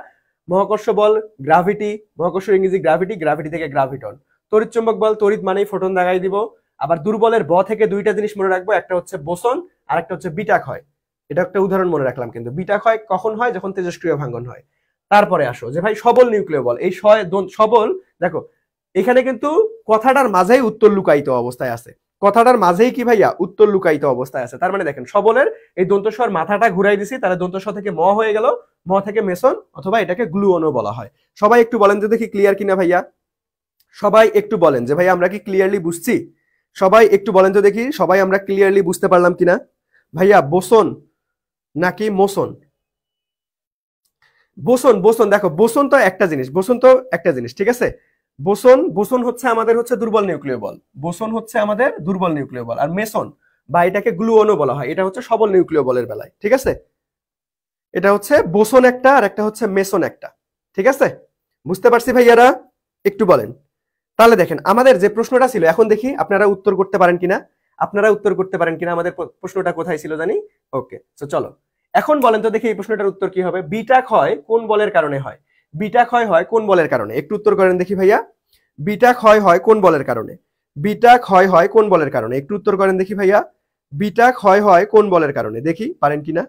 মহাকর্ষ বল, গ্রাভিটি। মহাকর্ষ ইংরেজি গ্রাভিটি, গ্রাভিটি থেকে গ্রাভিটন। তড়িৎচুম্বক বল, তড়িৎ মানেই ফোটন দাগাই দিব। আবার দুর্বলের ব থেকে দুইটা জিনিস মনে রাখবো, একটা হচ্ছে বোসন আর একটা হচ্ছে বিটা ক্ষয়। এটা একটা উদাহরণ মনে রাখলাম, কিন্তু বিটা ক্ষয় কখন হয়? যখন তেজস্ক্রিয় ভাঙ্গন হয়। তারপরে আসো যে ভাই সবল নিউক্লিয় বল। এই সবল, দেখো এখানে কিন্তু কথাটার মাঝেই উত্তর লুকায়িত অবস্থায় আছে। কথাটার মাঝেই কি ভাইয়া? উত্তর লুকায়িত অবস্থায় আছে। তার মানে দেখেন সবলের এই দন্তস্বর মাথাটা ঘুরাই দিছি, তাহলে দন্তস্বর থেকে ম হয়ে গেল, ম থেকে মেসন অথবা এটাকে গ্লুঅনও বলা হয়। সবাই একটু বলেন তো দেখি ক্লিয়ার কিনা ভাইয়া? সবাই একটু বলেন যে ভাই আমরা কি ক্লিয়ারলি বুঝছি? সবাই একটু বলেন তো দেখি, সবাই আমরা ক্লিয়ারলি বুঝতে পারলাম কিনা? ভাইয়া বোসন নাকি মোসন? বোসন, বোসন দেখো বোসন তো একটা জিনিস, বোসন তো একটা জিনিস, ঠিক আছে? বোসন, বোসন হচ্ছে আমাদের হচ্ছে দুর্বল নিউক্লিয় বল। বোসন হচ্ছে আমাদের দুর্বল নিউক্লিয় বল। আর মেসন বা এটাকে গ্লুঅনও বলা হয়, এটা হচ্ছে সবল নিউক্লিয় বলের বেলায়, ঠিক আছে? এটা হচ্ছে বোসন একটা আর একটা হচ্ছে মেসন একটা, ঠিক আছে? বুঝতে পারছি ভাইয়ারা? একটু বলেন। তাহলে দেখেন আমাদের যে প্রশ্নটা ছিল, এখন দেখি আপনারা উত্তর করতে পারেন কিনা। আপনারা উত্তর করতে পারেন কিনা? আমাদের প্রশ্নটা কোথায় ছিল জানি? ওকে, তো চলো এখন বলেন তো দেখি এই প্রশ্নটার উত্তর কি হবে। বিটা ক্ষয় কোন বলের কারণে হয়? বিটা ক্ষয় হয় কোন বলের কারণে? একটু উত্তর করেন দেখি ভাইয়া। বিটা ক্ষয় হয় কোন বলের কারণে? বিটা ক্ষয় হয় কোন বলের কারণে? একটু উত্তর করেন দেখি ভাইয়া। বিটা ক্ষয় হয় কোন বলের কারণে? দেখি পারেন কিনা।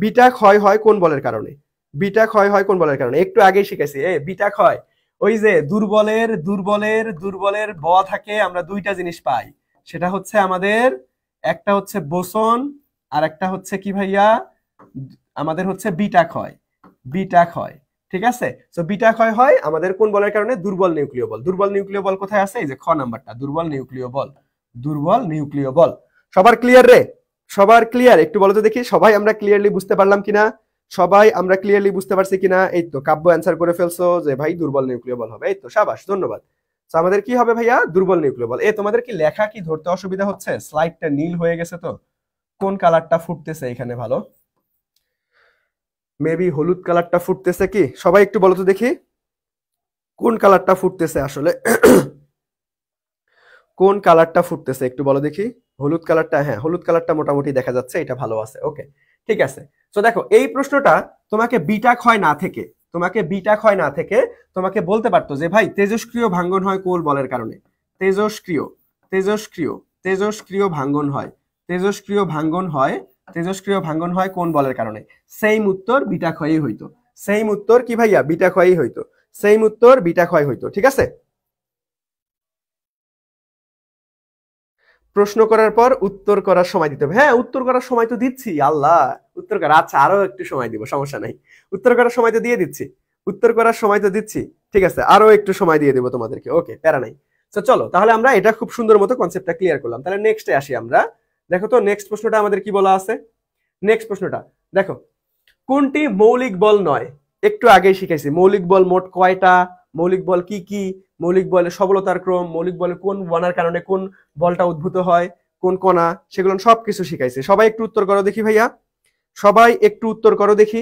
বিটা ক্ষয় হয় কোন বলের কারণে? বিটা ক্ষয় হয় কোন বলের কারণে? একটু আগেই শিখেছি। বিটা ক্ষয়, ওই যে দুর্বলের দুর্বলের দুর্বলের ব থাকে আমরা দুইটা জিনিস পাই, সেটা হচ্ছে আমাদের একটা হচ্ছে বোসন আর একটা হচ্ছে কি ভাইয়া? আমাদের হচ্ছে বিটা ক্ষয়। বিটা ক্ষয়, ঠিক আছে? তো বিটা ক্ষয় হয় আমাদের কোন বলের কারণে? দুর্বল নিউক্লিয় বল। দুর্বল নিউক্লিয় বল কোথায় আছে? এই যে খ নাম্বারটা, দুর্বল নিউক্লিয় বল। দুর্বল নিউক্লিয় বল। সবার ক্লিয়ার রে? সবার ক্লিয়ার? একটু বলো তো দেখি সবাই আমরা ক্লিয়ারলি বুঝতে পারলাম কিনা? সবাই আমরা ক্লিয়ারলি বুঝতে পারছি কিনা? এই তো কাব্য অ্যান্সার করে ফেলছো যে ভাই দুর্বল নিউক্লিয় বল হবে। এই তো সাবাস, ধন্যবাদ। তো আমাদের কি হবে ভাইয়া? দুর্বল নিউক্লিয় বল। তোমাদের কি লেখা কি ধরতে অসুবিধা হচ্ছে? স্লাইডটা নীল হয়ে গেছে তো? কোন কালারটা ফুটতেছে এখানে ভালো? মেবি হলুদ কালারটা ফুটতেছে কি? সবাই একটু বলো তো দেখি কোন কালারটা ফুটতেছে আসলে। কোন কালারটা ফুটতেছে একটু বলো দেখি। হলুদ কালারটা, হ্যাঁ হলুদ কালারটা মোটামুটি দেখা যাচ্ছে, এটা ভালো আছে। ওকে, ঠিক আছে। তো দেখো এই প্রশ্নটা তোমাকে বিটা ক্ষয় না থেকে, তোমাকে বিটা ক্ষয় না থেকে তোমাকে বলতে পারতো যে ভাই তেজস্ক্রিয় ভাঙ্গন হয় কোন বলের কারণে? তেজস্ক্রিয়, তেজস্ক্রিয়, তেজস্ক্রিয় ভাঙ্গন হয়, তেজস্ক্রিয় ভাঙ্গন হয়, তেজস্ক্রিয় ভাঙ্গন হয় কোন বলের কারণে? সেইম উত্তর বিটা ক্ষয়ই হইতো। সেইম উত্তর কি ভাইয়া? বিটা ক্ষয়ই হইতো। সেইম উত্তর বিটা ক্ষয় হইতো, ঠিক আছে? প্রশ্ন করার পর উত্তর করার সময় দিতে হবে। হ্যাঁ উত্তর করার সময় তো দিচ্ছি, আল্লাহ উত্তর করা, আচ্ছা আরো একটু সময় দিব, সমস্যা নাই। উত্তর করার সময় তো দিয়ে দিচ্ছি, উত্তর করার সময় তো দিচ্ছি, ঠিক আছে? আরো একটু সময় দিয়ে দিব তোমাদেরকে, ওকে প্যারা নাই। তো চলো তাহলে আমরা এটা খুব সুন্দর মতো কনসেপ্টটা ক্লিয়ার করলাম। তাহলে নেক্সটে আসি আমরা। দেখো তো নেক্সট প্রশ্নটা আমাদের কি বলা আছে। নেক্সট প্রশ্নটা দেখো, কোনটি মৌলিক বল নয়? একটু আগেই শিখেছি মৌলিক বল মোট কয়টা, মৌলিক বল কি কি, মৌলিক বলের সবলতার ক্রম, মৌলিক বলের কোন বনার কারণে কোন বলটা উদ্ভূত হয়, কোন কণা, সেগুলো সবকিছু শিখাইছে। সবাই একটু উত্তর করো দেখি ভাইয়া। সবাই একটু উত্তর করো দেখি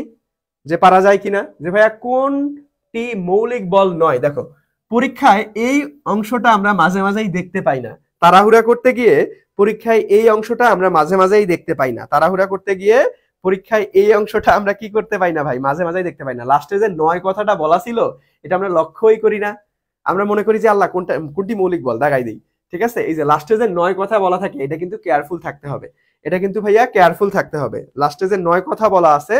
যে পারা যায় কিনা, যে ভাইয়া কোনটি মৌলিক বল নয়। দেখো পরীক্ষায় এই অংশটা আমরা মাঝে মাঝেই দেখতে পাই না, তাড়াহুড়া করতে গিয়ে পরীক্ষায় এই অংশটা আমরা মাঝে মাঝেই দেখতে পাই না, তাড়াহুড়া করতে গিয়ে পরীক্ষায় এই অংশটা আমরা কি করতে পাই না ভাই? মাঝে মাঝেই দেখতে পাই না। লাস্টে যে 9 কথাটা বলা ছিল এটা আমরা লক্ষ্যই করি না। আমরা মনে করি যে আল্লাহ কোনটি মৌলিক বল দাগাই দিই, ঠিক আছে? এই যে লাস্টে যে 9 কথা বলা থাকে এটা কিন্তু কেয়ারফুল থাকতে হবে। এটা কিন্তু ভাইয়া কেয়ারফুল থাকতে হবে। লাস্টে যে 9 কথা বলা আছে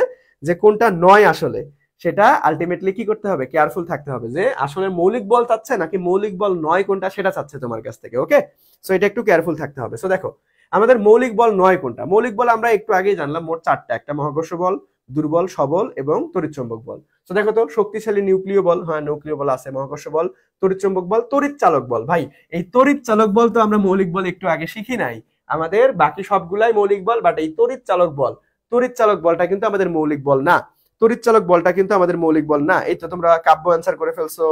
যে কোনটা 9 আসলে, সেটা আলটিমেটলি কি করতে হবে? কেয়ারফুল থাকতে হবে যে আসলে মৌলিক বল চাচ্ছে নাকি মৌলিক বল নয় কোনটা সেটা চাচ্ছে তোমার কাছ থেকে। ওকে, সো এটা একটু কেয়ারফুল থাকতে হবে। সো দেখো আমাদের মৌলিক বল নয় কোনটা? মৌলিক বল আমরা একটু আগেই জানলাম মোট 4টা, একটা মহাকর্ষ বল, দুর্বল, সবল এবং তড়িৎচম্বক বল। তো দেখো তো শক্তিশালী নিউক্লিয় বল, হ্যাঁ নিউক্লিয় বল আছে, মহাকর্ষ বল, তড়িৎচম্বক বল, তড়িৎ চালক বল। ভাই এই তড়িৎ চালক বল তো আমরা মৌলিক বল একটু আগে শিখি নাই। আমাদের বাকি সবগুলাই মৌলিক বল, বাট এই তড়িৎ চালক বল, তড়িৎ চালক বলটা কিন্তু আমাদের মৌলিক বল না। তড়িৎ চালক বলটা কিন্তু আমাদের মৌলিক বল না। এই তো তোমরা কাব্য অ্যান্সার করে ফেলছো,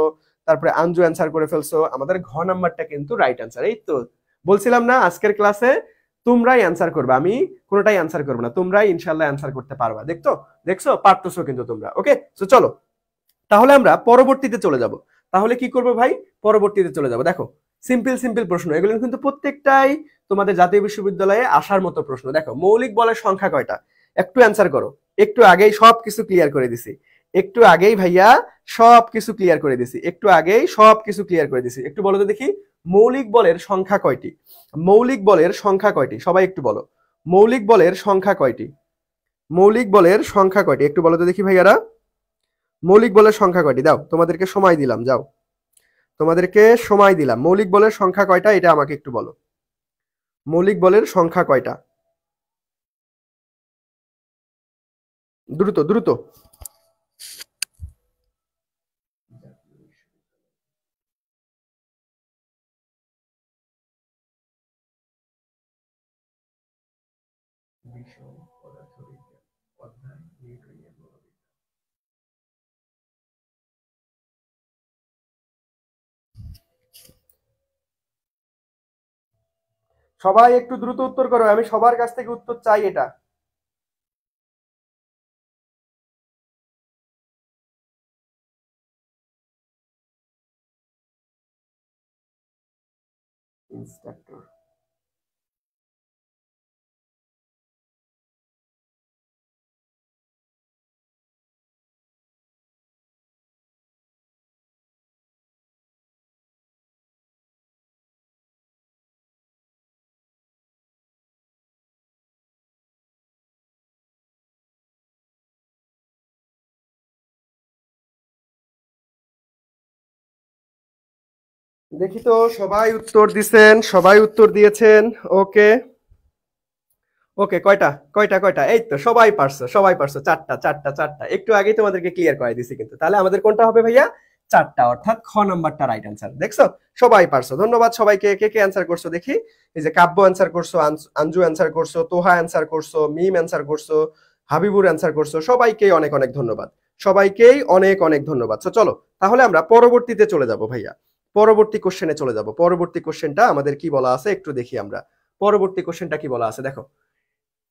তারপরে আঞ্জু অ্যান্সার করে ফেলছো, আমাদের ঘ নাম্বারটা কিন্তু রাইট অ্যান্সার। এই তো বলছিলাম না আজকের ক্লাসে তোমরাই অ্যান্সার করবে, আমি কোনোটাই অ্যান্সার করবো না, তোমরাই ইনশাল্লাহ অ্যান্সার করতে পারবা। দেখছো পারতেছো কিন্তু তোমরা। ওকে, তো চলো তাহলে আমরা পরবর্তীতে চলে যাব। তাহলে কি করবো ভাই? পরবর্তীতে চলে যাব। দেখো সিম্পল সিম্পল প্রশ্ন, এগুলো কিন্তু প্রত্যেকটাই তোমাদের জাতীয় বিশ্ববিদ্যালয়ে আসার মতো প্রশ্ন। দেখো মৌলিক বলের সংখ্যা কয়টা? একটু অ্যান্সার করো। একটু আগেই সবকিছু ক্লিয়ার করে দিছি। একটু আগেই ভাইয়া সবকিছু ক্লিয়ার করে দিছি, একটু আগেই সবকিছু ক্লিয়ার করে দিছি। একটু বলো তো দেখি, মৌলিক বলের সংখ্যা কয়টি? মৌলিক বলের সংখ্যা কয়টি? সবাই একটু বলো, মৌলিক বলের সংখ্যা কয়টি? মৌলিক বলের সংখ্যা কয়টি? একটু বলো তো দেখি ভাইয়ারা, মৌলিক বলের সংখ্যা কয়টি? দাও, তোমাদেরকে সময় দিলাম, যাও, তোমাদেরকে সময় দিলাম। মৌলিক বলের সংখ্যা কয়টা এটা আমাকে একটু বলো, মৌলিক বলের সংখ্যা কয়টা? দ্রুত দ্রুত। সবাই একটু দ্রুত উত্তর করো, আমি সবার কাছ থেকে উত্তর চাই এটা। ইন্সট্রাক্টর। দেখি তো সবাই উত্তর দিছেন, সবাই উত্তর দিয়েছেন। ওকে ওকে, কয়টা কয়টা কয়টা? এই তো সবাই পারছো, সবাই পারছো। চারটা চারটা চারটা, একটু আগেই তোমাদেরকে ক্লিয়ার করে দিছি কিন্তু। তাহলে আমাদের কোনটা হবে ভাইয়া? চারটা, অর্থাৎ খ নাম্বারটা রাইট অ্যান্সার। দেখছো সবাই পারছো, ধন্যবাদ সবাইকে। কে কে অ্যান্সার করছো দেখি? এই যে কাব্য অ্যান্সার করছো, আঞ্জু অ্যান্সার করছো, তোহা অ্যান্সার করছো, মিম অ্যান্সার করছো, হাবিবুর অ্যান্সার করছো। সবাইকেই অনেক অনেক ধন্যবাদ, সবাইকেই অনেক অনেক ধন্যবাদ। তো চলো তাহলে আমরা পরবর্তীতে চলে যাব ভাইয়া, পরবর্তী কোশ্চেনে চলে যাব। পরবর্তী কোশ্চেনটা আমাদের কি বলা আছে একটু দেখি আমরা। পরবর্তী কোশ্চেনটা কি বলা আছে দেখো,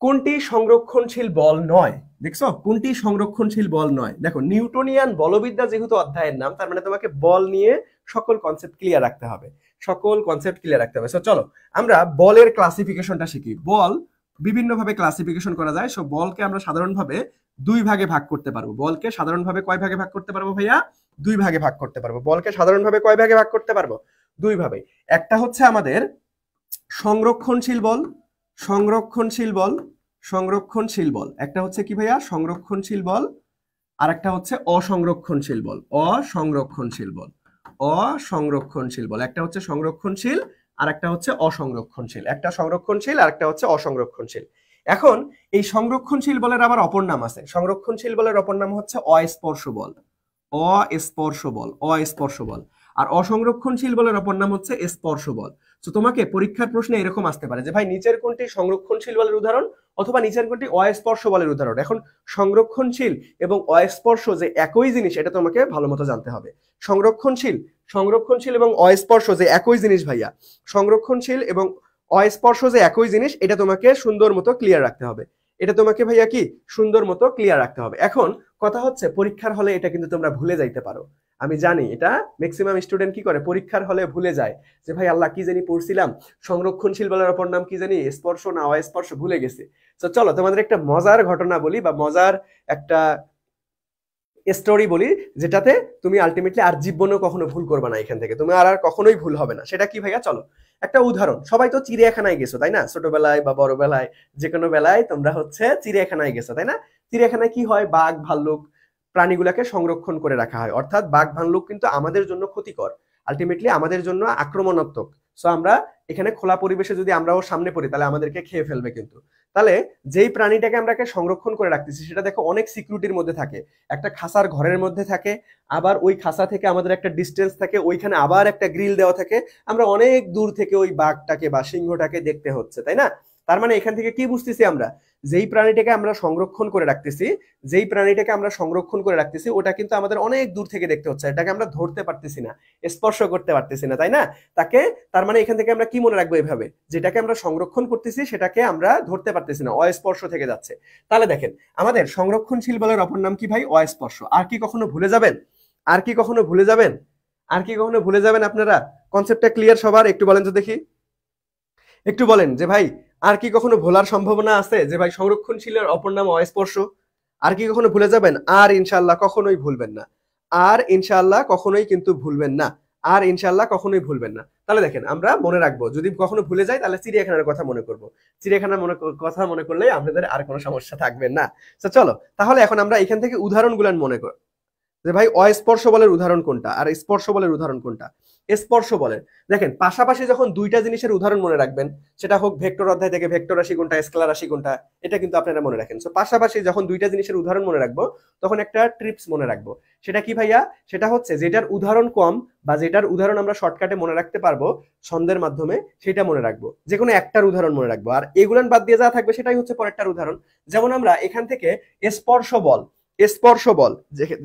কোনটি সংরক্ষণশীল বল নয়? দেখছো কোনটি সংরক্ষণশীল বল নয়? দেখো নিউটনিয়ান বলবিদ্যা যেহেতু অধ্যায়ের নাম, তার মানে তোমাকে বল নিয়ে সকল কনসেপ্ট ক্লিয়ার রাখতে হবে, সকল কনসেপ্ট ক্লিয়ার রাখতে হবে। সো চলো আমরা বলের ক্লাসিফিকেশনটা শিখি। বল বিভিন্ন ভাবে ক্লাসিফিকেশন করা যায়। সো বলকে আমরা সাধারণভাবে দুই ভাগে ভাগ করতে পারবো। বলকে সাধারণভাবে কয় ভাগে ভাগ করতে পারবো ভাইয়া? দুই ভাগে ভাগ করতে পারবো। বলকে সাধারণভাবে কয় ভাগে ভাগ করতে পারবো? দুই ভাবে। একটা হচ্ছে আমাদের সংরক্ষণশীল বল, সংরক্ষণশীল বল, সংরক্ষণশীল বল। একটা হচ্ছে কি ভাইয়া? সংরক্ষণশীল বল। আর একটা হচ্ছে অসংরক্ষণশীল বল, অসংরক্ষণশীল বল, অসংরক্ষণশীল বল। একটা হচ্ছে সংরক্ষণশীল আর একটা হচ্ছে অসংরক্ষণশীল। একটা সংরক্ষণশীল আর একটা হচ্ছে অসংরক্ষণশীল। এখন এই সংরক্ষণশীল বলের আবার অপর নাম আছে। সংরক্ষণশীল বলের অপর নাম হচ্ছে অস্পর্শ বল, অস্পর্শ বল, অস্পর্শ বল। আর অসংরক্ষণশীল বলের অপর নাম হচ্ছে স্পর্শ বল। তো তোমাকে পরীক্ষার প্রশ্নে এরকম আসতে পারে যে ভাই নিচের কোনটি সংরক্ষণশীল বলের উদাহরণ, অথবা নিচের কোনটি অস্পর্শ বলের উদাহরণ। এখন সংরক্ষণশীল এবং অস্পর্শ যে একই জিনিস এটা তোমাকে ভালো মতো জানতে হবে। সংরক্ষণশীল, সংরক্ষণশীল এবং অস্পর্শ যে একই জিনিস ভাইয়া, সংরক্ষণশীল এবং অস্পর্শ যে একই জিনিস এটা তোমাকে সুন্দর মতো ক্লিয়ার রাখতে হবে। এটা তোমাকে ভাইয়া কি সুন্দর মতো ক্লিয়ার রাখতে হবে। এখন কথা হচ্ছে পরীক্ষার হলে এটা কিন্তু তোমরা ভুলে যাইতে পারো। আমি জানি এটা ম্যাক্সিমাম স্টুডেন্ট কি করে, পরীক্ষার হলে ভুলে যায় যে ভাই আল্লাহ কি জানি পড়ছিলাম, সংরক্ষণশীল বলের অপর নাম কি জানি, স্পর্শ না অস্পর্শ ভুলে গেছে। তো চলো তোমাদের একটা মজার ঘটনা বলি বা মজার একটা স্টোরি বলি, যেটাতে তুমি আলটিমেটলি আর জীবনেও কখনো ভুল করবে না। এখান থেকে তুমি আর কখনোই ভুল হবে না। সেটা কি ভাইয়া? চলো একটা উদাহরণ। সবাই তো চিড়িয়াখানায় গেছো তাই না? ছোটবেলায় বা বড় বেলায় যে কোনো বেলায় তোমরা হচ্ছে চিড়িয়াখানায় গেছো তাই না? চিড়িয়াখানায় কি হয়, বাঘ ভাল্লুক প্রাণীগুলাকে সংরক্ষণ করে রাখা হয়। অর্থাৎ বাঘ ভাল্লুক কিন্তু আমাদের জন্য ক্ষতিকর, আলটিমেটলি আমাদের জন্য আক্রমণাত্মক। সো আমরা এখানে খোলা পরিবেশে যদি আমরাও সামনে পড়ি তাহলে আমাদেরকে খেয়ে ফেলবে কিন্তু। তাহলে যেই প্রাণীটাকে আমরা সংরক্ষণ করে রাখতেছি সেটা দেখো অনেক সিকিউরিটির মধ্যে থাকে, একটা খাঁচার ঘরের মধ্যে থাকে, আবার ওই খাঁচা থেকে আমাদের একটা ডিস্টেন্স থাকে, ওইখানে আবার একটা গ্রিল দেওয়া থাকে। আমরা অনেক দূর থেকে ওই বাঘটাকে বা সিংহটাকে দেখতে হচ্ছে তাই না? তার মানে এখান থেকে কি বুঝতেছি আমরা, যেই প্রাণীটাকে আমরা সংরক্ষণ করে রাখতেছি, যেই প্রাণীটাকে আমরা সংরক্ষণ করে রাখতেছি ওটা কিন্তু আমাদের অনেক দূর থেকে দেখতে হচ্ছে, এটাকে আমরা ধরতে পারতেছি না, স্পর্শ করতে পারতেছি না তাই না? তাকে, তার মানে এখান থেকে আমরা কি মনে রাখবো এভাবে, যেটাকে আমরা সংরক্ষণ করতেছি সেটাকে আমরা ধরতে পারতেছি না, অস্পর্শ থেকে যাচ্ছে। তাহলে দেখেন আমাদের সংরক্ষণশীল বলের অপর নাম কি ভাই? অস্পর্শ। আর কি কখনো ভুলে যাবেন? আর কি কখনো ভুলে যাবেন? আর কি কখনো ভুলে যাবেন আপনারা? কনসেপ্টটা ক্লিয়ার সবার? একটু বলেন তো দেখি, একটু বলেন যে ভাই আর কি কখনো ভোলার সম্ভাবনা আছে যে ভাই সংরক্ষণশীলের অপর নাম অস্পর্শ? আর কি কখনো ভুলে যাবেন? আর ইনশাআল্লাহ কখনোই ভুলবেন না। আর ইনশাআল্লাহ কখনোই কিন্তু ভুলবেন না। আর ইনশাআল্লাহ কখনোই ভুলবেন না। তাহলে দেখেন আমরা মনে রাখবো, যদি কখনো ভুলে যাই তাহলে চিড়িয়াখানার কথা মনে করব। চিড়িয়াখানার কথা মনে করলে আমাদের আর কোনো সমস্যা থাকবে না। তো চলো তাহলে এখন আমরা এখান থেকে উদাহরণগুলো মনে করি যে ভাই অস্পর্শ বলের উদাহরণ কোনটা আর স্পর্শ বলের উদাহরণ কোনটা। স্পর্শ বলের দেখেন পাশাপাশি যখন দুইটা জিনিসের উদাহরণ মনে রাখবেন, সেটা হোক ভেক্টর অধ্যায় থেকে ভেক্টর রাশি কোনটা স্কেলার রাশি কোনটা, এটা কিন্তু আপনারা মনে রাখেন। সো পাশাপাশি যখন দুইটা জিনিসের উদাহরণ মনে রাখবো তখন একটা ট্রিপস মনে রাখবো। সেটা কি ভাইয়া? সেটা হচ্ছে যেটার উদাহরণ কম বা যেটার উদাহরণ আমরা শর্টকাটে মনে রাখতে পারবো ছন্দের মাধ্যমে, সেটা মনে রাখবো। যে কোনো একটার উদাহরণ মনে রাখবো, আর এগুলান বাদ দিয়ে যা থাকবে সেটাই হচ্ছে পরেরটার উদাহরণ। যেমন আমরা এখান থেকে স্পর্শ বল, স্পর্শ বল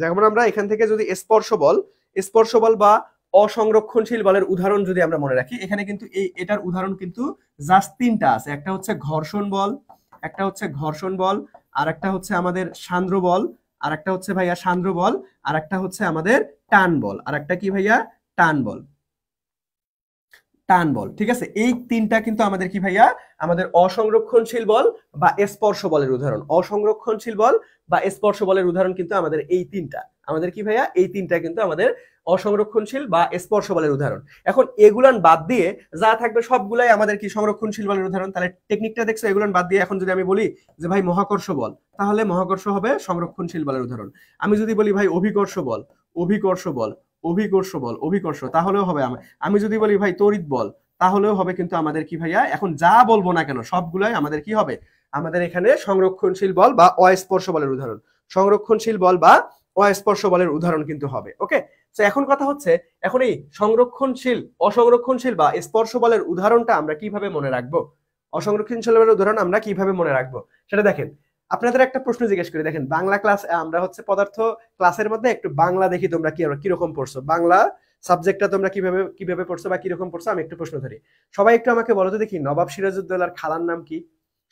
যেমন আমরা এখান থেকে যদি স্পর্শ বল বা অসংরক্ষণশীল বলের উদাহরণ যদি আমরা মনে রাখি, এখানে কিন্তু এটার উদাহরণ কিন্তু জাস্ট তিনটা আছে। একটা হচ্ছে ঘর্ষণ বল, একটা হচ্ছে ঘর্ষণ বল, আর একটা হচ্ছে আমাদের সান্দ্র বল, আর একটা হচ্ছে ভাইয়া সান্দ্র বল, আর একটা হচ্ছে আমাদের টান বল, আর একটা কি ভাইয়া? টান বল, টান বল। ঠিক আছে, এই তিনটা কিন্তু আমাদের কি ভাইয়া? আমাদের অসংরক্ষণশীল বল বা স্পর্শ বলের উদাহরণ। অসংরক্ষণশীল বল বা স্পর্শ বলের উদাহরণ কিন্তু আমাদের এই তিনটা। আমাদের কি ভাইয়া? এই তিনটা কিন্তু আমাদের অসংরক্ষণশীল বা স্পর্শ বলের উদাহরণ। এখন এগুলান বাদ দিয়ে যা থাকবে সবগুলাই আমাদের কি? সংরক্ষণশীল বলের উদাহরণ। তাহলে টেকনিকটা দেখছো? এগুলান বাদ দিয়ে এখন যদি আমি বলি যে ভাই মহাকর্ষ বল, তাহলে মহাকর্ষ হবে সংরক্ষণশীল বলের উদাহরণ। আমি যদি বলি ভাই অভিকর্ষ বল, অভিকর্ষ বল, অভিকর্ষ বল, অভিকর্ষ, তাহলেও হবে। আমি যদি বলি ভাই তড়িৎ বল, তাহলেও হবে কিন্তু আমাদের কি ভাইয়া? এখন যা বলবো না কেন সবগুলাই আমাদের কি হবে? আমাদের এখানে সংরক্ষণশীল বল বা অস্পর্শ বলের উদাহরণ। সংরক্ষণশীল বল বা অস্পর্শ বলের উদাহরণ কিন্তু হবে। ওকে, তো এখন কথা হচ্ছে, এখন এই সংরক্ষণশীল, অসংরক্ষণশীল বা স্পর্শ বলের উদাহরণটা আমরা কিভাবে মনে রাখবো? অসংরক্ষণশীল বলের উদাহরণ আমরা কিভাবে মনে রাখবো সেটা দেখেন। আপনাদের একটা প্রশ্ন জিজ্ঞেস করি, দেখেন বাংলা ক্লাস, আমরা হচ্ছে পদার্থ ক্লাসের মধ্যে একটু বাংলা দেখি তোমরা কিরকম পড়ছো, বাংলা সাবজেক্টটা তোমরা কিভাবে পড়ছো বা কিরকম পড়ছো। আমি একটু প্রশ্ন ধরি, সবাই একটু আমাকে বলো তো দেখি, নবাব সিরাজউদ্দৌলার খালার নাম কি?